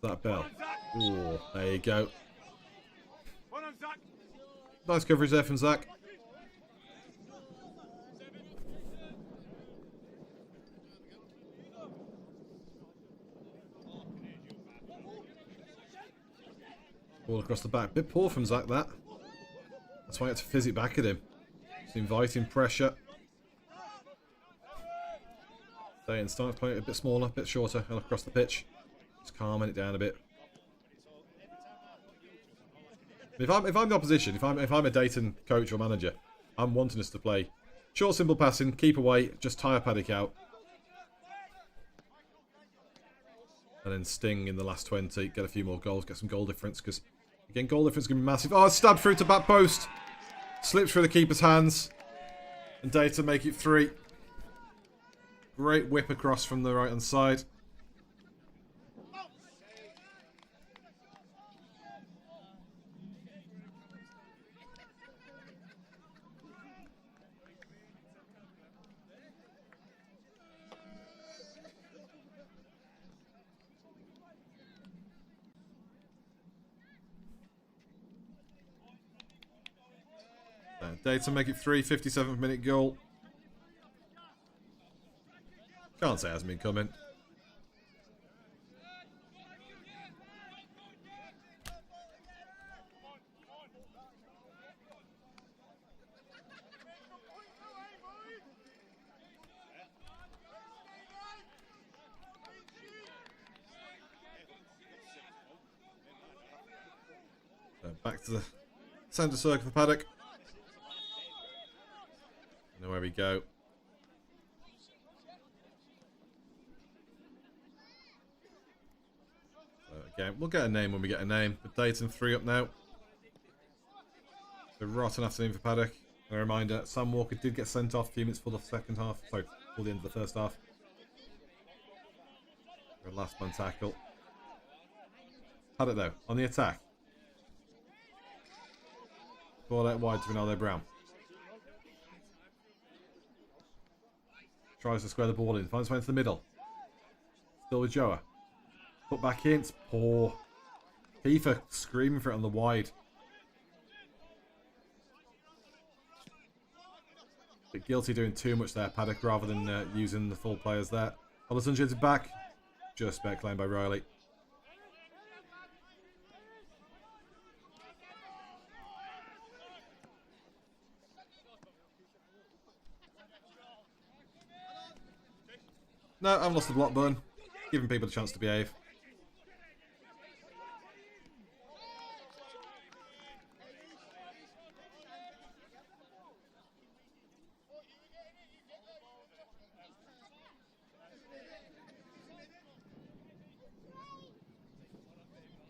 That bell. Ooh, there you go. Nice coverage there from Zach. Ball across the back. Bit poor from Zach, that. That's why I had to fizz it back at him. Just inviting pressure. Daten starting to play it a bit smaller, a bit shorter, and across the pitch. Just calming it down a bit. If I'm the opposition, if I'm a Daten coach or manager, I'm wanting us to play short, simple passing, keep away, just tire Paddock out, and then sting in the last 20, get a few more goals, get some goal difference, because again, goal difference is going to be massive. Oh, it's stabbed through to back post, slips through the keeper's hands, and Daten make it 3. Great whip across from the right hand side. Daten make it 3, 57th minute goal. Can't say it hasn't been coming. So back to the centre circle for Paddock. And away we go. So again, we'll get a name when we get a name. But Daten 3 up now. A rotten afternoon for Paddock. And a reminder, Sam Walker did get sent off a few minutes for the second half. Sorry, for the end of the first half. For a last man tackle. Paddock though, on the attack. Ball out wide to Ronaldo Brown. Tries to square the ball in. Finds way into the middle. Still with Joa. Put back in. It's poor. Kiefer screaming for it on the wide. Bit guilty doing too much there, Paddock, rather than using the full players there. Olatunji's back. Just back claimed by Riley. No, I haven't lost the block button. Giving people a chance to behave.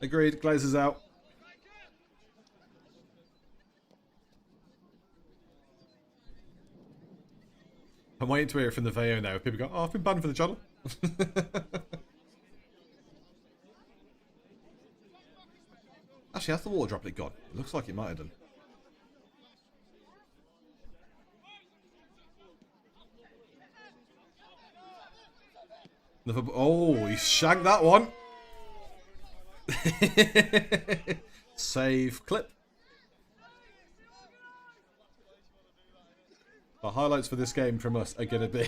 Agreed, Glazer's out. I'm waiting to hear it from the VO now. People go, oh, I've been banned for the channel. Actually, has the water droplet gone? It looks like it might have done. Oh, he shagged that one. Save clip. The highlights for this game from us are going to be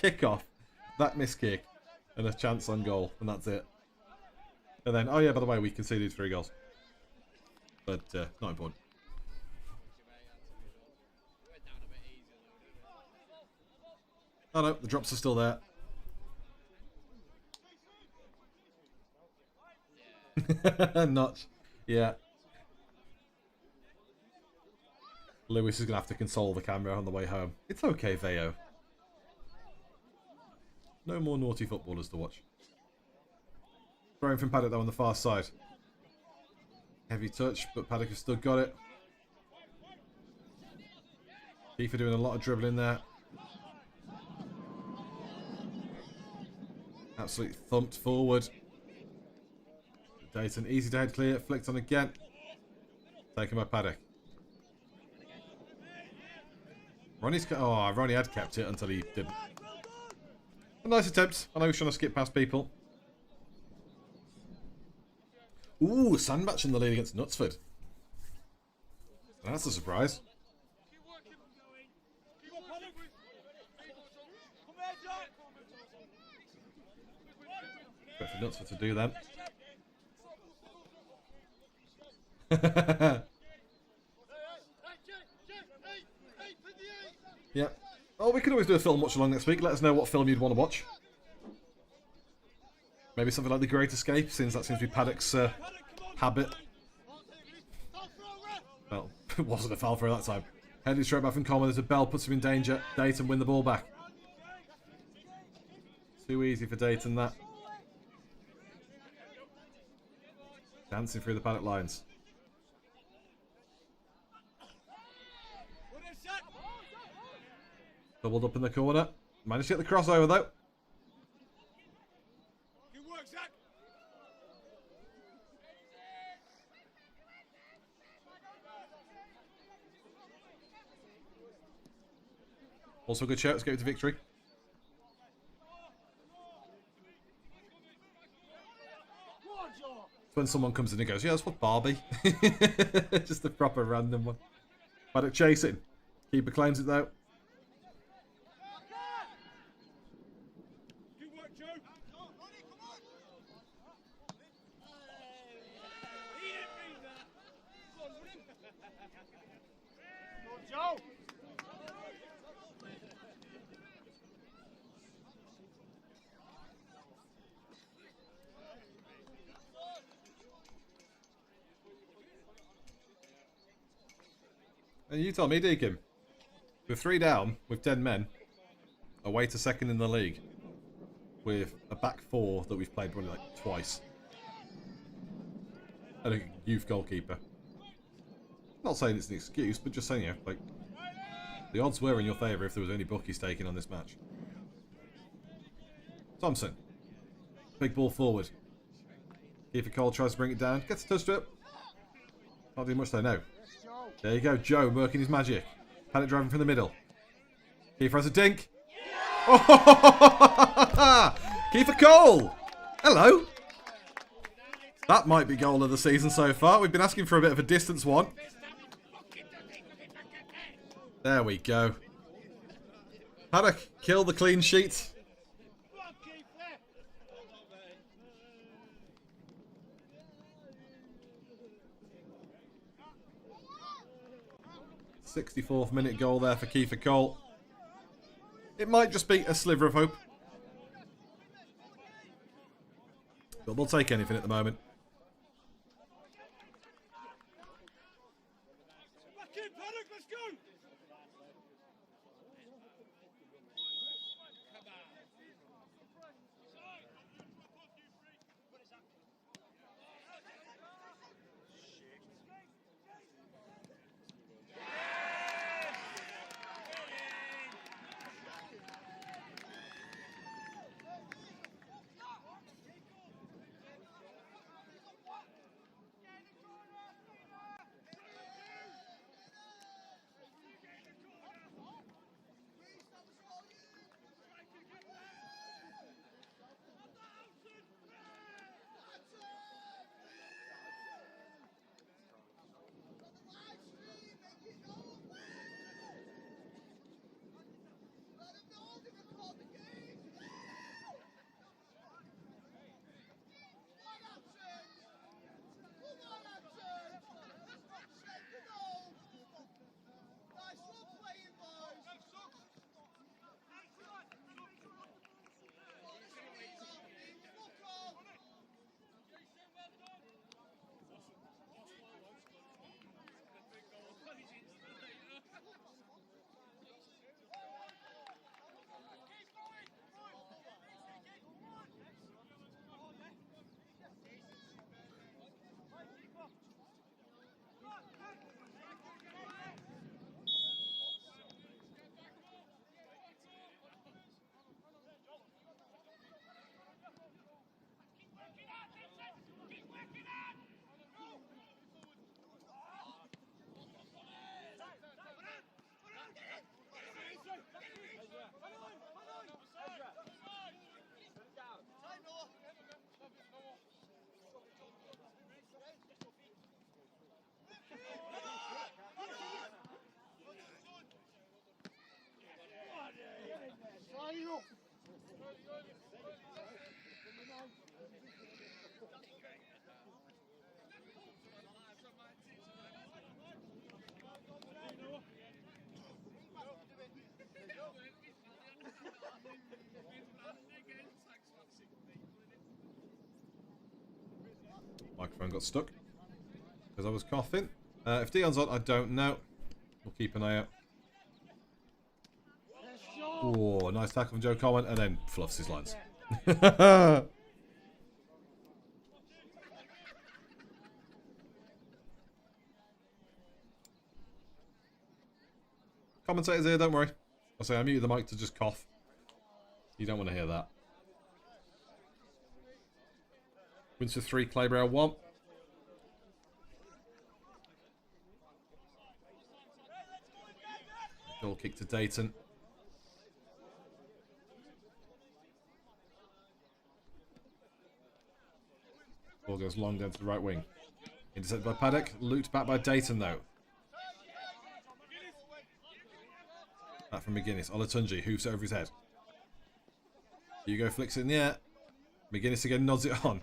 kickoff, that miss kick, and a chance on goal, and that's it. And then, oh yeah, by the way, we conceded 3 goals. But not important. Oh no, the drops are still there. Notch. Yeah. Lewis is going to have to console the camera on the way home. It's okay, Veo. No more naughty footballers to watch. Throwing from Paddock though on the far side. Heavy touch, but Paddock has still got it. Kiefer doing a lot of dribbling there. Absolutely thumped forward. Daten, easy to head clear, flicked on again. Taken by Paddock. Ronnie had kept it until he didn't. A nice attempt. I know he's trying to skip past people. Ooh, Sandbach in the lead against Knutsford. That's a surprise. But for Knutsford to do that. Yeah. Oh, we could always do a film watch along next week. Let us know what film you'd want to watch. Maybe something like The Great Escape, since that seems to be Paddock's habit. Well, it wasn't a foul throw that time. Headed straight back from Coleman. There's a bell, puts him in danger. Daten win the ball back. Too easy for Daten, that. Dancing through the Paddock lines. Doubled up in the corner. Managed to get the crossover though. Also a good shout. Let's get to victory. When someone comes in and goes, yeah, that's what Barbie. Just a proper random one. Paddock chasing. Keeper claims it though. And you tell me, Deacon, with 3 down, with 10 men, away to second in the league, with a back 4 that we've played probably like twice, and a youth goalkeeper. Not saying it's an excuse, but just saying, you know, like, the odds were in your favour if there was any bookies taken on this match. Thompson. Big ball forward. Kiefer Cole tries to bring it down. Gets a touch to it. Not doing much though, no. There you go, Joe working his magic. Paddock driving from the middle. Kiefer has a dink. Oh! Kiefer Cole! Hello! That might be goal of the season so far. We've been asking for a bit of a distance one. There we go. Paddock, kill the clean sheet. '64th minute goal there for Kiefer Cole. It might just be a sliver of hope. But we'll take anything at the moment. Microphone got stuck because I was coughing. If Dion's on, I don't know. We'll keep an eye out. Oh, nice tackle from Joe Coleman, and then fluffs his lines. Commentators here, don't worry. I'll say I muted the mic to just cough. You don't want to hear that. Windsor 3, Claybrow 1. Goal kick to Daten. Ball goes long down to the right wing. Intercepted by Paddock. Looped back by Daten though. from McGuinness. Olatunji hoofs it over his head. Hugo flicks it in the air. McGuinness again nods it on.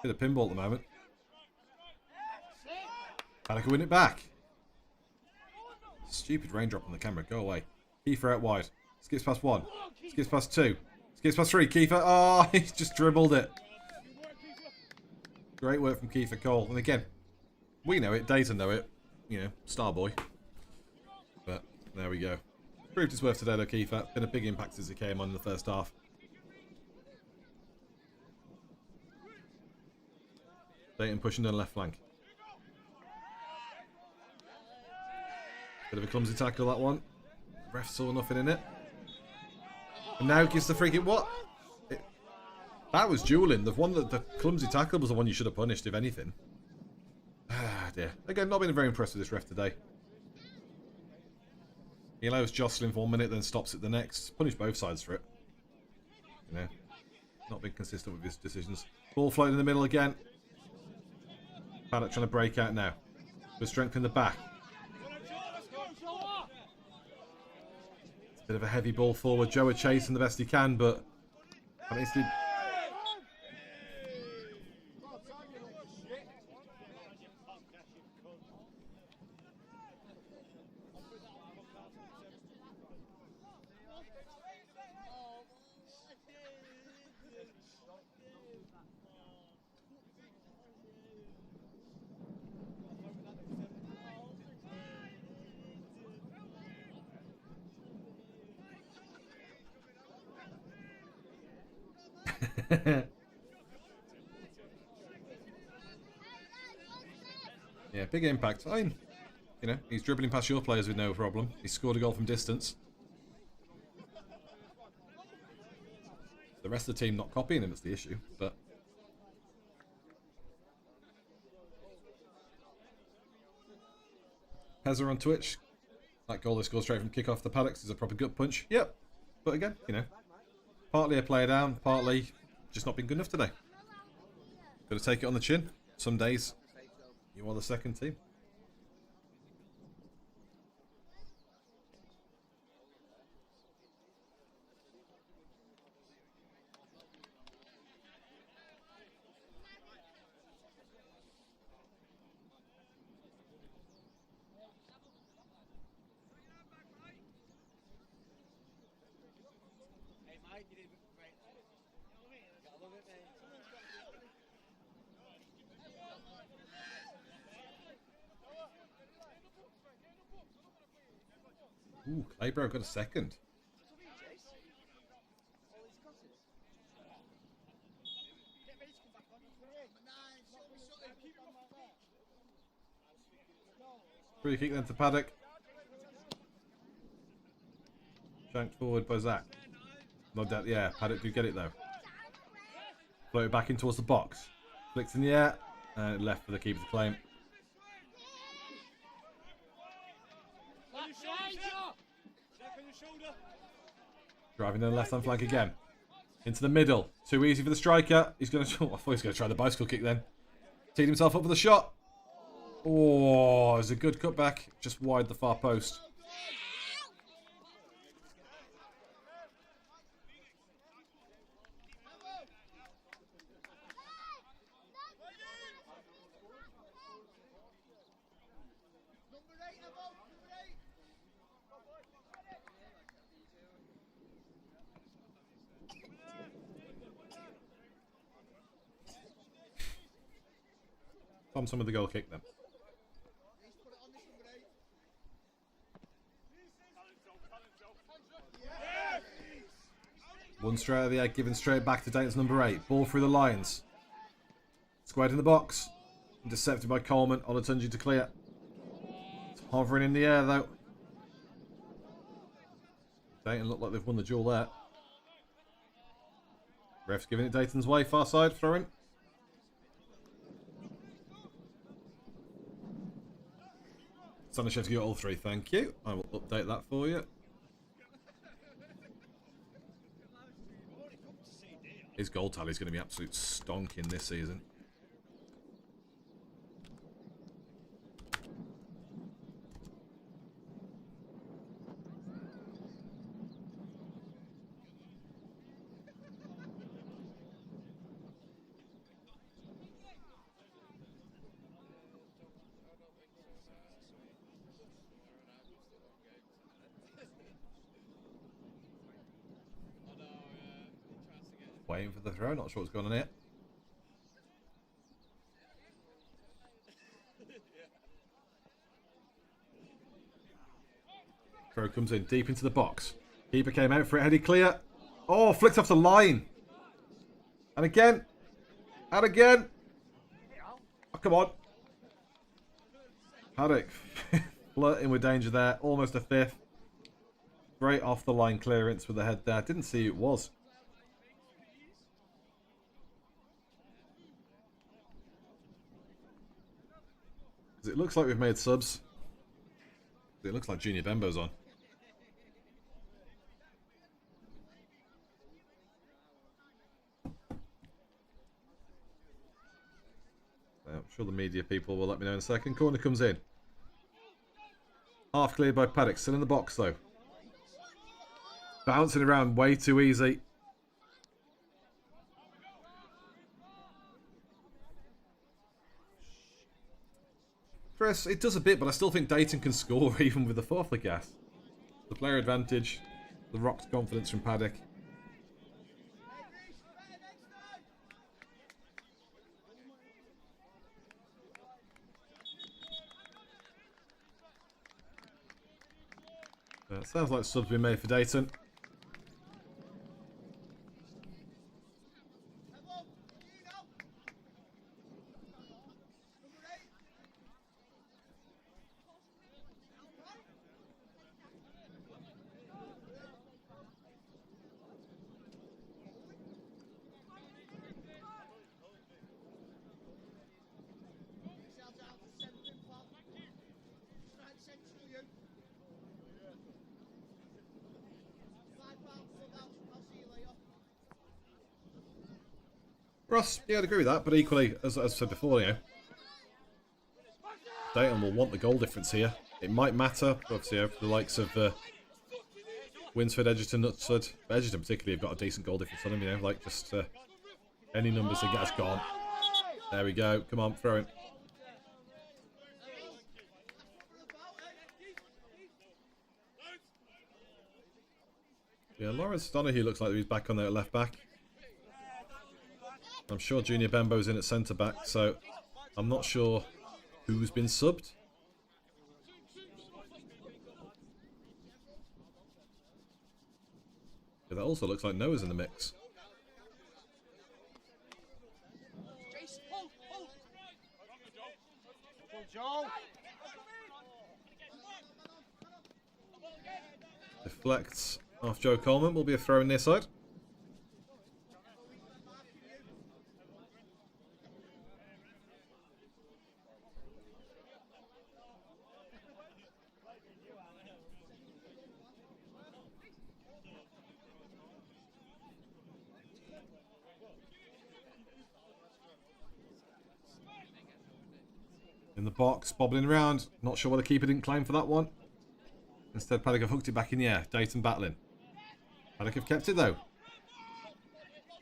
Bit of pinball at the moment. Paddock will win it back. Stupid raindrop on the camera. Go away. Kiefer out wide. Skips past 1. Skips past 2. Skips past 3. Kiefer. Oh, he's just dribbled it. Great work from Kiefer Cole. And again, we know it. Daten know it. You know, star boy. But there we go. Proved his worth today though, Kiefer. Been a big impact as he came on in the first half. Daten pushing down the left flank. Bit of a clumsy tackle, that one. Ref saw nothing in it. And now gives the free kick. What? That was dueling. The one that the clumsy tackle was the one you should have punished, if anything. Ah, dear. Again, not been very impressed with this ref today. He allows jostling for 1 minute, then stops it the next. Punished both sides for it. You know, not been consistent with his decisions. Ball floating in the middle again. Paddock trying to break out now. With strength in the back. It's a bit of a heavy ball forward. Joe chasing the best he can, but I mean, yeah, big impact. I mean, you know, he's dribbling past your players with no problem. He scored a goal from distance. The rest of the team not copying him, that's the issue. But Pezza on Twitch. That goal they scored straight from kick off the Paddocks is a proper gut punch. Yep. But again, you know, partly a player down, partly just not been good enough today. Got to take it on the chin. Some days you are the second team. Ooh, Claybro got a second. Free kick then to Paddock. Shanked forward by Zach. No doubt, yeah, Paddock do get it though. Float it back in towards the box. Flicks in the air. And left for the keeper to claim. Driving down the left-hand flank again. Into the middle. Too easy for the striker. He's going to... I thought he was going to try the bicycle kick then. Teed himself up for the shot. Oh, it's a good cutback. Just wide the far post. Some of the goal kick then. One straight out of the egg, given straight back to Daten's number 8. Ball through the lines. Squared in the box. Intercepted by Coleman. Olatunji to clear. It's hovering in the air though. Daten look like they've won the duel there. Ref's giving it Daten's way. Far side, throwing. Sanishev's got all 3, thank you. I will update that for you. His goal tally is going to be absolute stonking this season. waiting for the throw. Not sure what's going on here. Throw comes in deep into the box. Keeper came out for it, headed clear. Oh, flicked off the line. And again. And again. Oh, come on. Paddock flirting with danger there. Almost a fifth. Great off the line clearance with the head there. Didn't see who it was. It looks like we've made subs. It looks like Junior Bembo's on. I'm sure the media people will let me know in a second. Corner comes in. Half cleared by Paddock. Still in the box though. Bouncing around way too easy. Chris, it does a bit, but I still think Daten can score even with the fourth of gas. The player advantage, the rocked confidence from Paddock. Sounds like subs been made for Daten. Ross, yeah, I'd agree with that, but equally, as I said before, you know, Daten will want the goal difference here. It might matter, obviously, for the likes of Winsford, Edgerton, Knutsford. Edgerton particularly have got a decent goal difference on them, you know, like just any numbers they get us gone. There we go. Come on, throw in. Yeah, Lawrence Donahue looks like he's back on there at left back. I'm sure Junior Bembo's in at centre back, so I'm not sure who's been subbed. But that also looks like Noah's in the mix. Deflects off Joe Coleman, will be a throw in near side. In the box, bobbling around. Not sure why the keeper didn't claim for that one. Instead, Paddock have hooked it back in the air. Daten battling. Paddock have kept it though.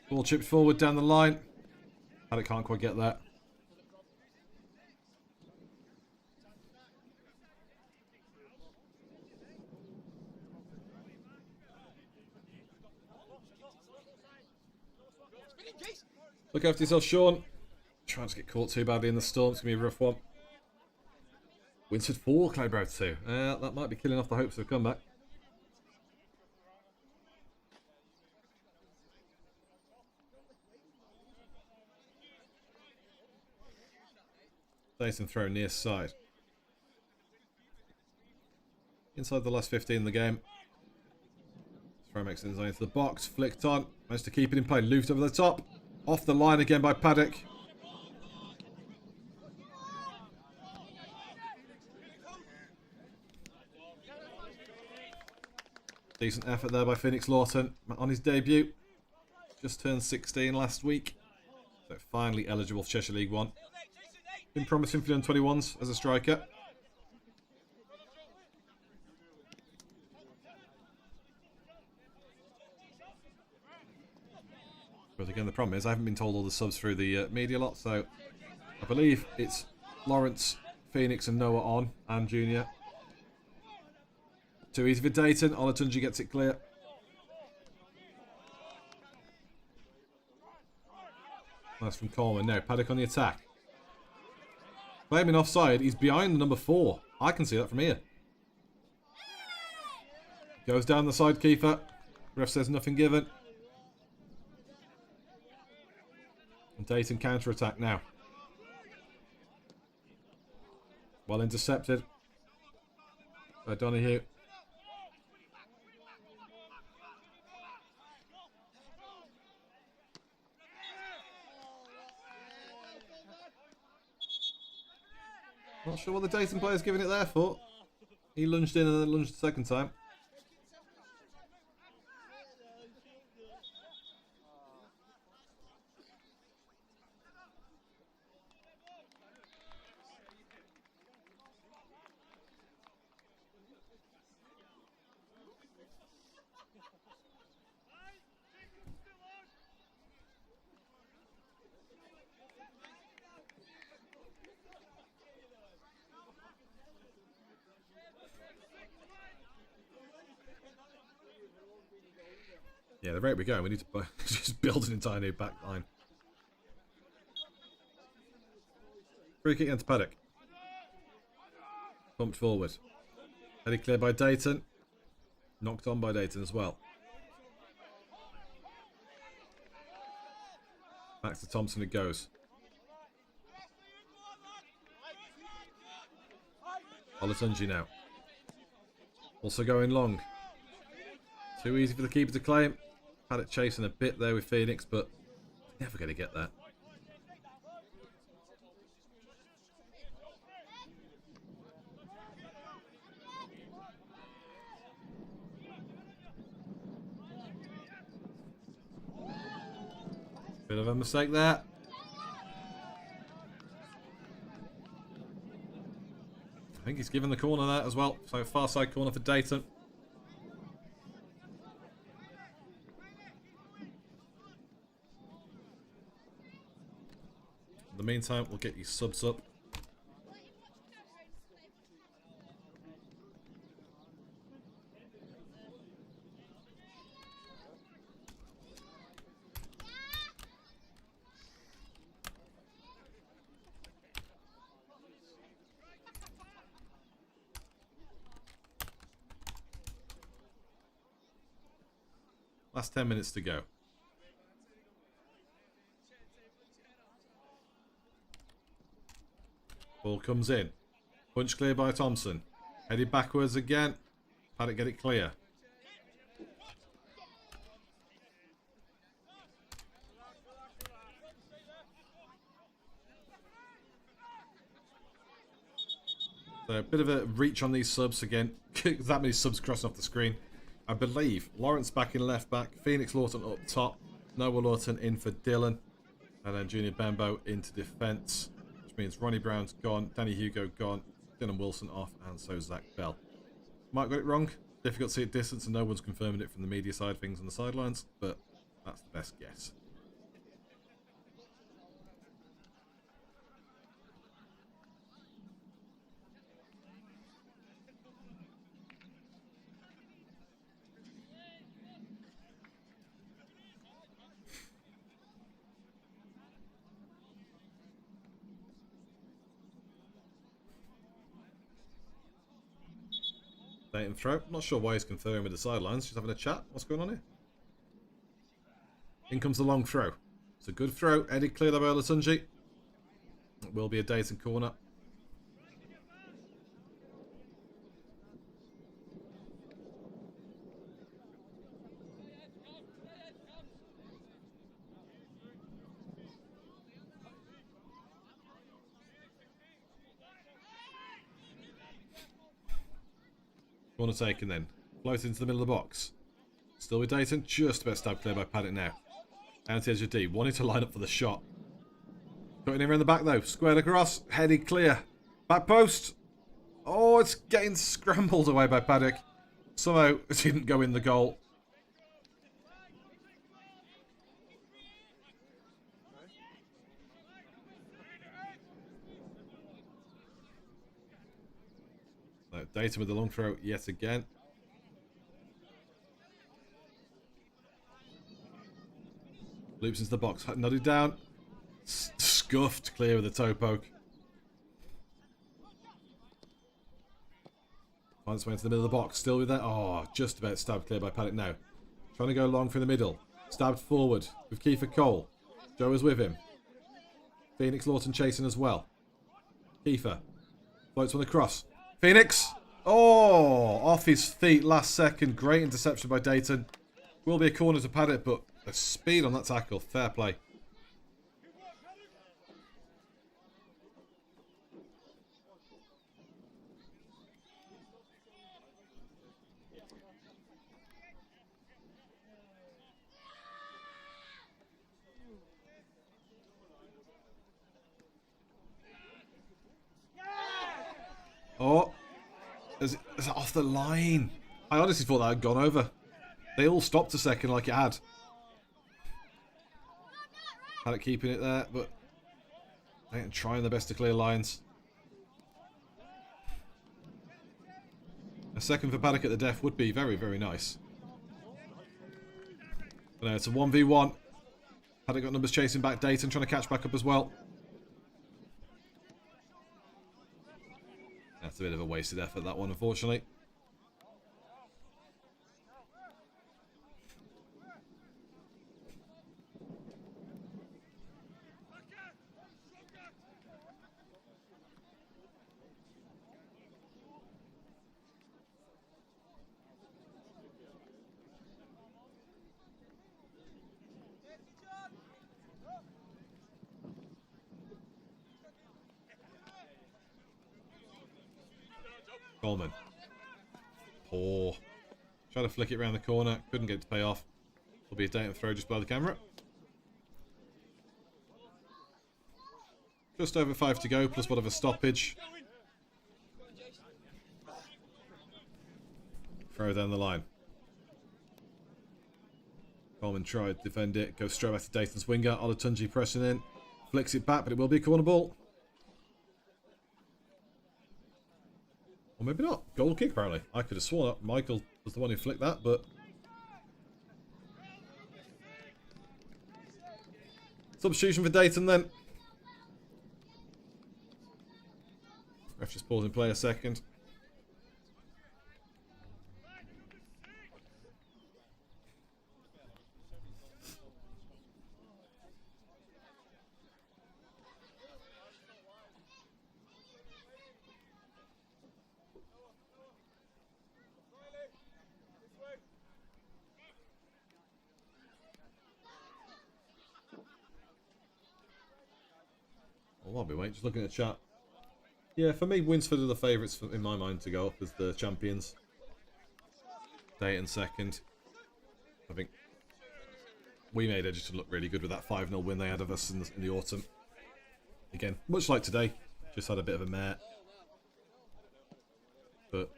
Ball chipped forward down the line. Paddock can't quite get that. Look after yourself, Sean. Trying to get caught too badly in the storm. It's going to be a rough one. Winsford 4, Clybrow 2. That might be killing off the hopes of a comeback. Daten throw near side. Inside the last 15 in the game. Throw makes it into the box. Flicked on. Managed to keep it in play. Looped over the top. Off the line again by Paddock. Decent effort there by Phoenix Lawton on his debut. Just turned 16 last week. So finally eligible for Cheshire League 1. Been promising for the under-21s as a striker. But again, the problem is I haven't been told all the subs through the media lot, so I believe it's Lawrence, Phoenix and Noah on, and Junior. Too easy for Daten. Olatunji gets it clear. That's from Coleman. Now, Paddock on the attack. Claiming offside. He's behind the number 4. I can see that from here. Goes down the side, keeper. Ref says nothing given. And Daten counter-attack now. Well intercepted by Donahue. Not sure what the Daten player's giving it there for. He lunged in and then lunged the second time. Yeah, the rate we're going, we need to just build an entire new back line. Free kick into Paddock. Pumped forward. Headed clear by Daten. Knocked on by Daten as well. Back to Thompson it goes. Olatunji now. Also going long. Too easy for the keeper to claim. Paddock chasing a bit there with Phoenix, but never going to get that. Bit of a mistake there. I think he's given the corner there as well. So far side corner for Daten. In the meantime, we'll get these subs up. Last 10 minutes to go. Ball comes in. Punch clear by Thompson. Headed backwards again. Paddock get it clear. So a bit of a reach on these subs again. That many subs crossing off the screen. I believe Lawrence back in left back. Phoenix Lawton up top. Noah Lawton in for Dylan. And then Junior Bembo into defence. Which means Ronnie Brown's gone, Danny Hugo gone, Dylan Wilson off, and so Zach Bell. Might got it wrong. Difficult to see at distance, and no one's confirming it from the media side of things on the sidelines, but that's the best guess. Daten throw. Not sure why he's conferring with the sidelines. Just having a chat. What's going on here? In comes the long throw. It's a good throw. Headed clear by Olatunji. It will be a Daten corner. Corner taken then. Float into the middle of the box. Still with Daten. Just about stabbed clear by Paddock now. Down to the edge of D. Wanting to line up for the shot. Putting him around the back though. Squared across. Headed clear. Back post. Oh, it's getting scrambled away by Paddock. Somehow it didn't go in the goal. Daten with the long throw yet again. Loops into the box. Nodded down. Scuffed clear with the toe poke. Finds way into the middle of the box. Still with that. Oh, just about stabbed clear by Paddock now. Trying to go long from the middle. Stabbed forward with Kiefer Cole. Joe is with him. Phoenix Lawton chasing as well. Kiefer floats on the cross. Phoenix! Oh! Off his feet last second. Great interception by Daten. Will be a corner to Paddock, but the speed on that tackle. Fair play. Oh, is it off the line? I honestly thought that had gone over. They all stopped a second like it had. Paddock keeping it there, but they ain't trying their best to clear lines. A second for Paddock at the def would be very, very nice. But no, it's a 1v1. Paddock got numbers chasing back. Daten trying to catch back up as well. That's a bit of a wasted effort, that one, unfortunately. Coleman. Poor. Tried to flick it around the corner. Couldn't get it to pay off. Will be a Daten throw just below the camera. Just over 5 to go, plus whatever stoppage. Throw down the line. Coleman tried to defend it. Goes straight back to Daten's winger. Olatunji pressing in. Flicks it back, but it will be a corner ball. Or maybe not. Goal kick, apparently. I could have sworn that Michael was the one who flicked that, but... Substitution for Daten, then. Ref just pausing play a second. I'll be waiting, just looking at the chat. Yeah, for me, Winsford are the favourites in my mind to go up as the champions. Daten second. I think we made Edgerton look really good with that 5-0 win they had of us in the autumn. Again, much like today, just had a bit of a mare. But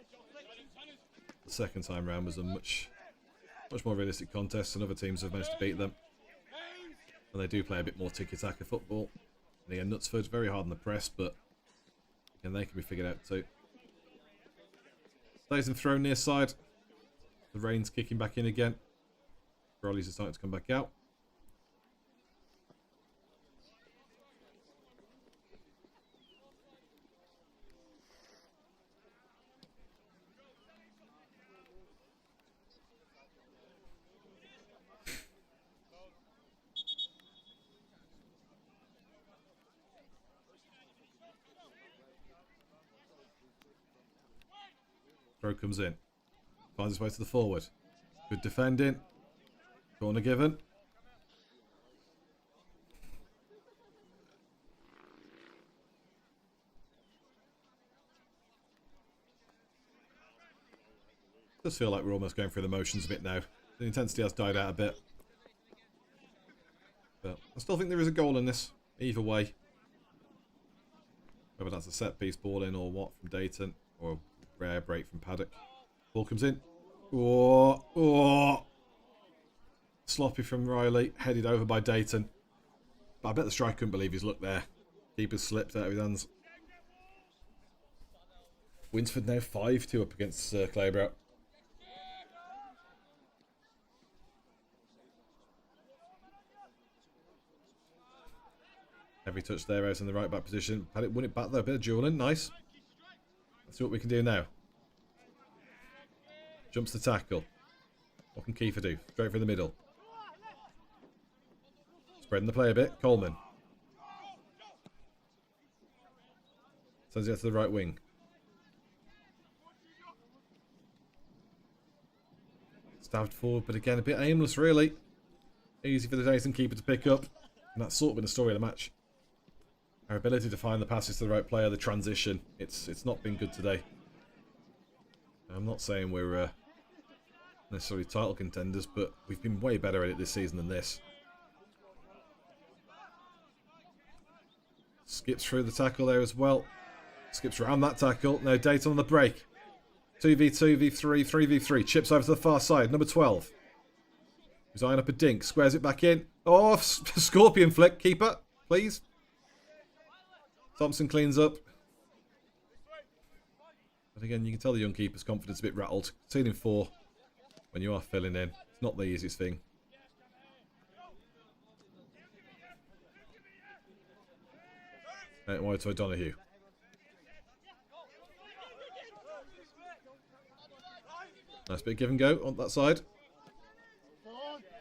the second time round was a much more realistic contest, and other teams have managed to beat them. And they do play a bit more tiki-taka football. And again, Knutsford, very hard on the press, but again, they can be figured out too. Stays and thrown near side. The rain's kicking back in again. Rollies are starting to come back out. Throw comes in. Finds his way to the forward. Good defending. Corner given. Does feel like we're almost going through the motions a bit now. The intensity has died out a bit. But I still think there is a goal in this. Either way. Whether that's a set piece ball in or what from Daten. Or a rare break from Paddock. Ball comes in. Oh, oh. Sloppy from Riley. Headed over by Daten. But I bet the striker couldn't believe his luck there. Keeper slipped out of his hands. Winsford now 5-2 up against Claybrow. Heavy touch there out in the right back position. Paddock won it back though. A bit of dueling. Nice. Let's see what we can do now. Jumps the tackle. What can Kiefer do? Straight for the middle. Spreading the play a bit. Coleman. Sends it out to the right wing. Stabbed forward, but again a bit aimless really. Easy for the Daten keeper to pick up. And that's sort of been the story of the match. Our ability to find the passes to the right player, the transition, it's not been good today. I'm not saying we're necessarily title contenders, but we've been way better at it this season than this. Skips through the tackle there as well. Skips around that tackle. Now Daten on the break. 2v2, v3, 3v3. Chips over to the far side. Number 12. He's eyeing up a dink. Squares it back in. Oh, scorpion flick. Keeper, please. Thompson cleans up. But again, you can tell the young keeper's confidence a bit rattled. Conceding 4 when you are filling in. It's not the easiest thing. Out wide to O'Donoghue. Nice bit of give and go on that side.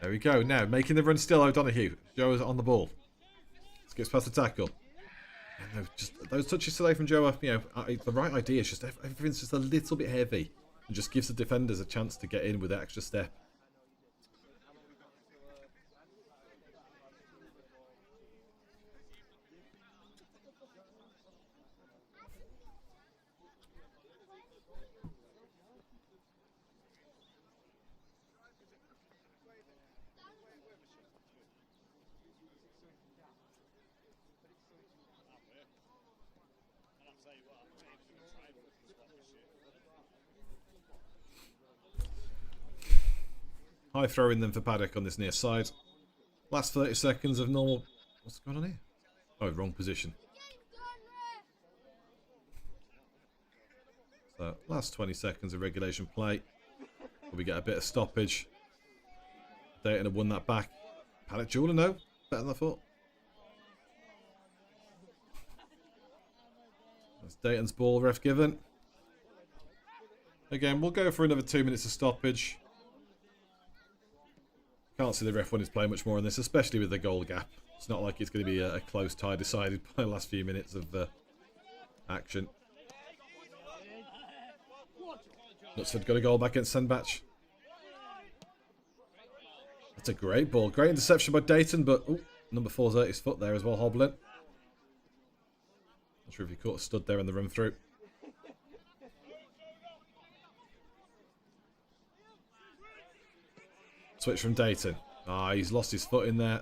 There we go. Now, making the run still, O'Donoghue. Joe is on the ball. Skips past the tackle. And just those touches today from Joe are, you know, the right idea. It's just everything's just a little bit heavy. And just gives the defenders a chance to get in with that extra step. High throw in them for Paddock on this near side. Last 30 seconds of normal... What's going on here? Oh, wrong position. So, last 20 seconds of regulation play. We get a bit of stoppage. Daten have won that back. Paddock dueling, no. Better than I thought. That's Daten's ball, ref given. Again, we'll go for another 2 minutes of stoppage. Can't see the ref wanting to play much more on this, especially with the goal gap. It's not like it's going to be a close tie decided by the last few minutes of action. Knutsford got a goal back against Sandbach. That's a great ball. Great interception by Daten, but ooh, number 4's hurt his foot there as well, hobbling. Not sure if he caught a stud there in the run through. Switch from Daten. Ah, he's lost his foot in there.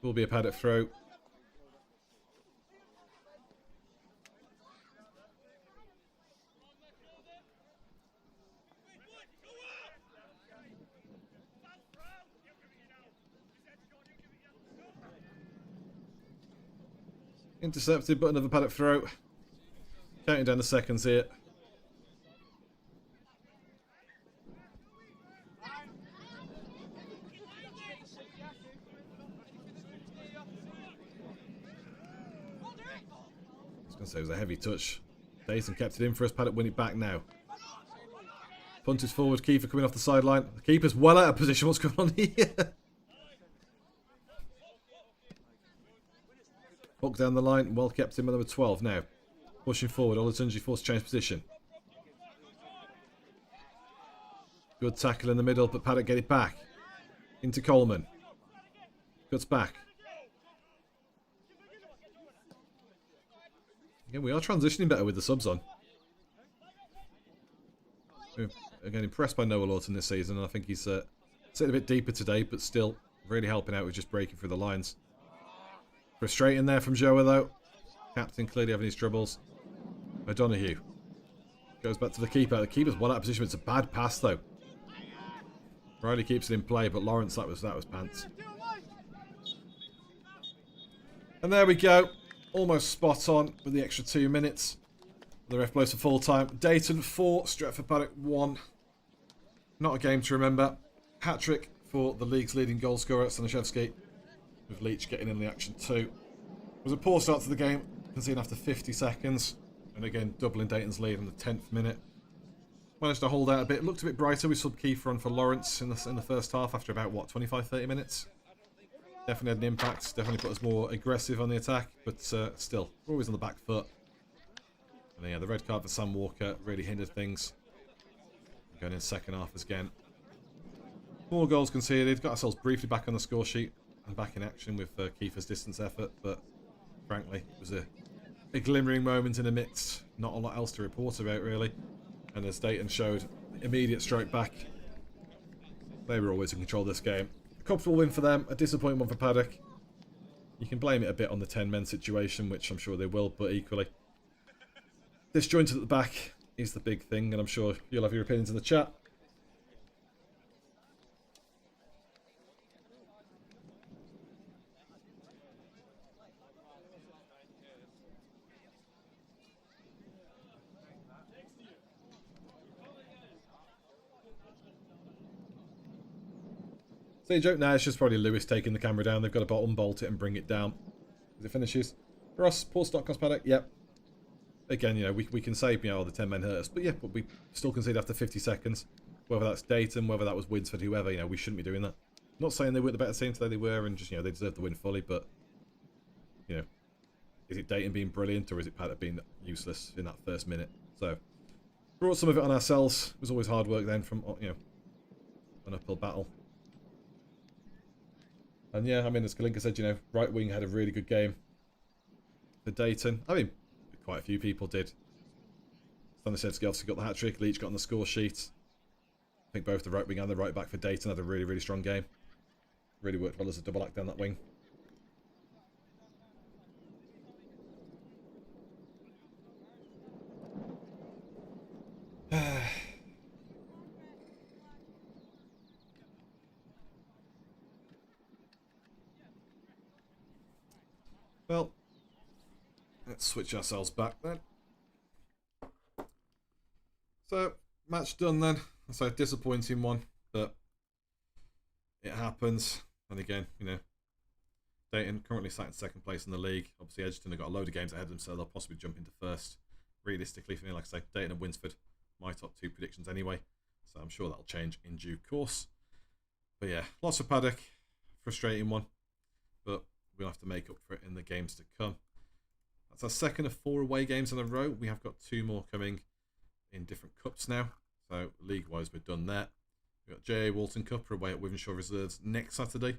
Will be a Paddock throw. Intercepted, but another Paddock throw. Counting down the seconds here. So it was a heavy touch. Daten kept it in for us. Paddock win it back now. Punted forward. Kiefer coming off the sideline. The keeper's well out of position. What's going on here? Hook down the line. Well kept in by number 12 now. Pushing forward. Olatunji forced to change position. Good tackle in the middle, but Paddock get it back. Into Coleman. Cuts back. Again, we are transitioning better with the subs on. We're, again, impressed by Noah Lawton this season, and I think he's sitting a bit deeper today, but still really helping out with just breaking through the lines. Frustrating there from Joa, though. Captain clearly having his troubles. O'Donoghue goes back to the keeper. The keeper's well out of position. It's a bad pass, though. Riley keeps it in play, but Lawrence, that was pants. And there we go. Almost spot on with the extra 2 minutes. The ref blows for full time. Daten 4, Stretford Paddock 1. Not a game to remember. Hat-trick for the league's leading goal scorer, Stanishevsky, with Leach getting in the action too. was a poor start to the game, conceding after 50 seconds. And again, doubling Daten's lead in the 10th minute. Managed to hold out a bit. Looked a bit brighter. We subbed Kiefer on for Lawrence in the first half after about, what, 25-30 minutes? Definitely had an impact. Definitely put us more aggressive on the attack. But still, we're always on the back foot. And then, yeah, the red card for Sam Walker really hindered things. Going in second half again. 4 goals conceded. Got ourselves briefly back on the score sheet. And back in action with Kiefer's distance effort. But frankly, it was a glimmering moment in the midst. Not a lot else to report about, really. And as Daten showed, immediate strike back. They were always in control of this game. A comfortable win for them, a disappointing one for Paddock. You can blame it a bit on the 10-men situation, which I'm sure they will, but equally, disjointed at the back is the big thing, and I'm sure you'll have your opinions in the chat. Say joke now, it's just probably Lewis taking the camera down. They've got to unbolt it and bring it down as it finishes. Ross, poor stock cost Paddock, yep. Again, you know, we can say, you know, the 10 men hurt us, but yeah, but we still concede after 50 seconds. Whether that's Daten, whether that was Winsford, whoever, you know, we shouldn't be doing that. Not saying they weren't the better team today, they were, and just, you know, they deserved the win fully, but, you know, is it Daten being brilliant, or is it Paddock being useless in that first minute? So, brought some of it on ourselves. It was always hard work then from, you know, an uphill battle. And yeah, I mean, as Kalinka said, you know, right wing had a really good game for Daten. I mean, quite a few people did. Stanislavski obviously got the hat-trick. Leach got on the score sheet. I think both the right wing and the right back for Daten had a really, really strong game. Really worked well as a double act down that wing. Well, let's switch ourselves back then. So, match done then. So, disappointing one, but it happens. And again, you know, Daten currently sat in second place in the league. Obviously, Edgerton have got a load of games ahead of them, so they'll possibly jump into first. Realistically, for me, like I say, Daten and Winsford, my top 2 predictions anyway. So I'm sure that'll change in due course. But yeah, lots of Paddock. Frustrating one. But we'll have to make up for it in the games to come. That's our second of 4 away games in a row. We have got 2 more coming in different cups now. So league-wise, we're done there. We've got J.A. Walton Cup away at Wythenshawe Reserves next Saturday.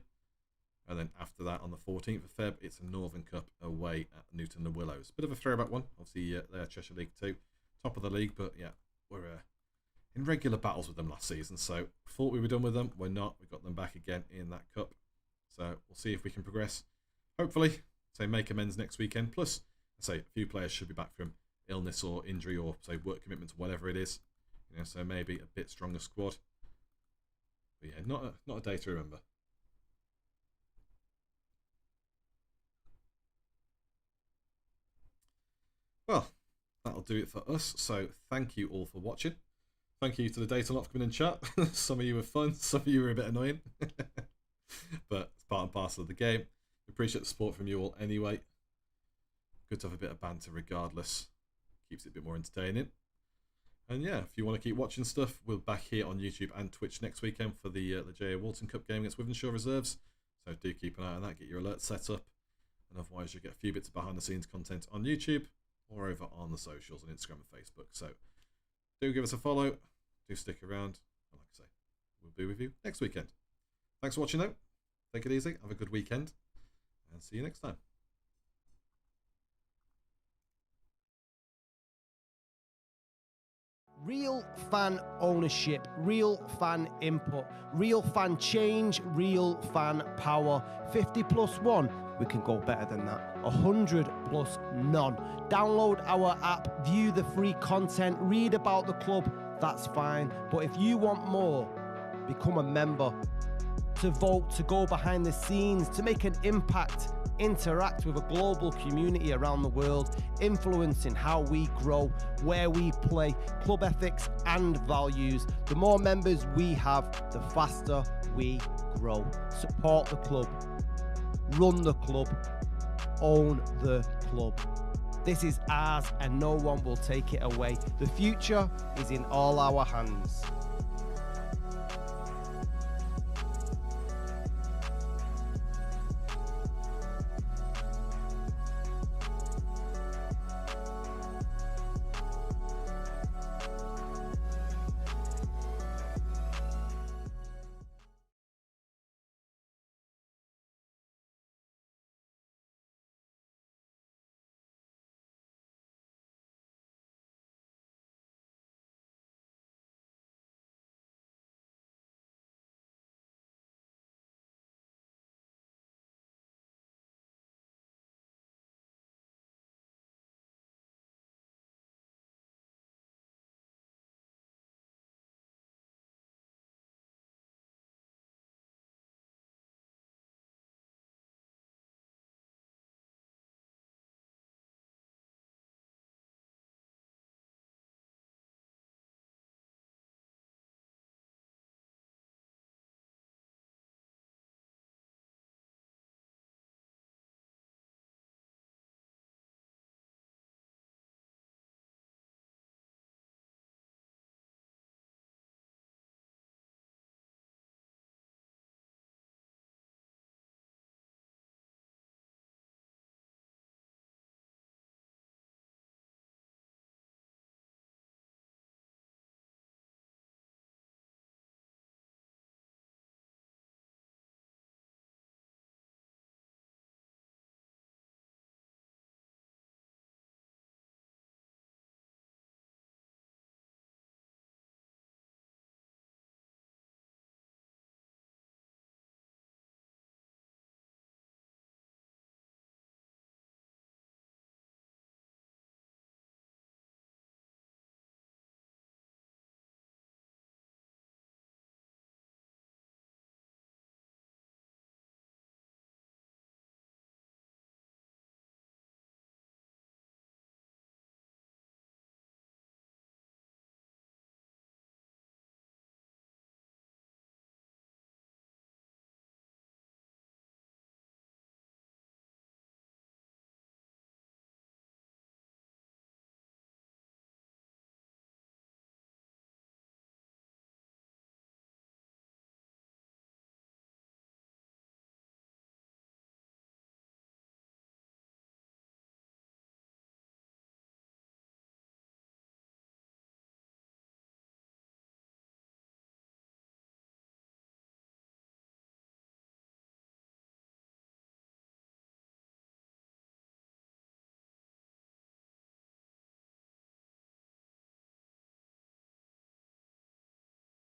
And then after that, on the 14th of Feb, it's a Northern Cup away at Newton the Willows. Bit of a throwback one. Obviously, they're Cheshire League 2. Top of the league, but yeah, we're in regular battles with them last season. So thought we were done with them. We're not. We got them back again in that cup. So we'll see if we can progress. Hopefully, say, make amends next weekend. Plus, say, a few players should be back from illness or injury or, say, work commitments, whatever it is. You know, so maybe a bit stronger squad. But yeah, not a day to remember. Well, that'll do it for us. So thank you all for watching. Thank you to the Daten lot for coming in chat. Some of you were fun, some of you were a bit annoying. But it's part and parcel of the game. Appreciate the support from you all anyway. Good to have a bit of banter regardless. Keeps it a bit more entertaining. And yeah, if you want to keep watching stuff, we're back here on YouTube and Twitch next weekend for the J.A. Walton Cup game against Wythenshawe Reserves. So do keep an eye on that, get your alerts set up. And otherwise you'll get a few bits of behind the scenes content on YouTube or over on the socials on Instagram and Facebook. So do give us a follow. Do stick around. And like I say, we'll be with you next weekend. Thanks for watching though. Take it easy. Have a good weekend. And see you next time. Real fan ownership, real fan input, real fan change, real fan power. 50 plus 1, we can go better than that. 100 plus none. Download our app, view the free content, read about the club, that's fine. But if you want more, become a member. To vote, to go behind the scenes, to make an impact, interact with a global community around the world, influencing how we grow, where we play, club ethics and values. The more members we have, the faster we grow. Support the club, run the club, own the club. This is ours and no one will take it away. The future is in all our hands.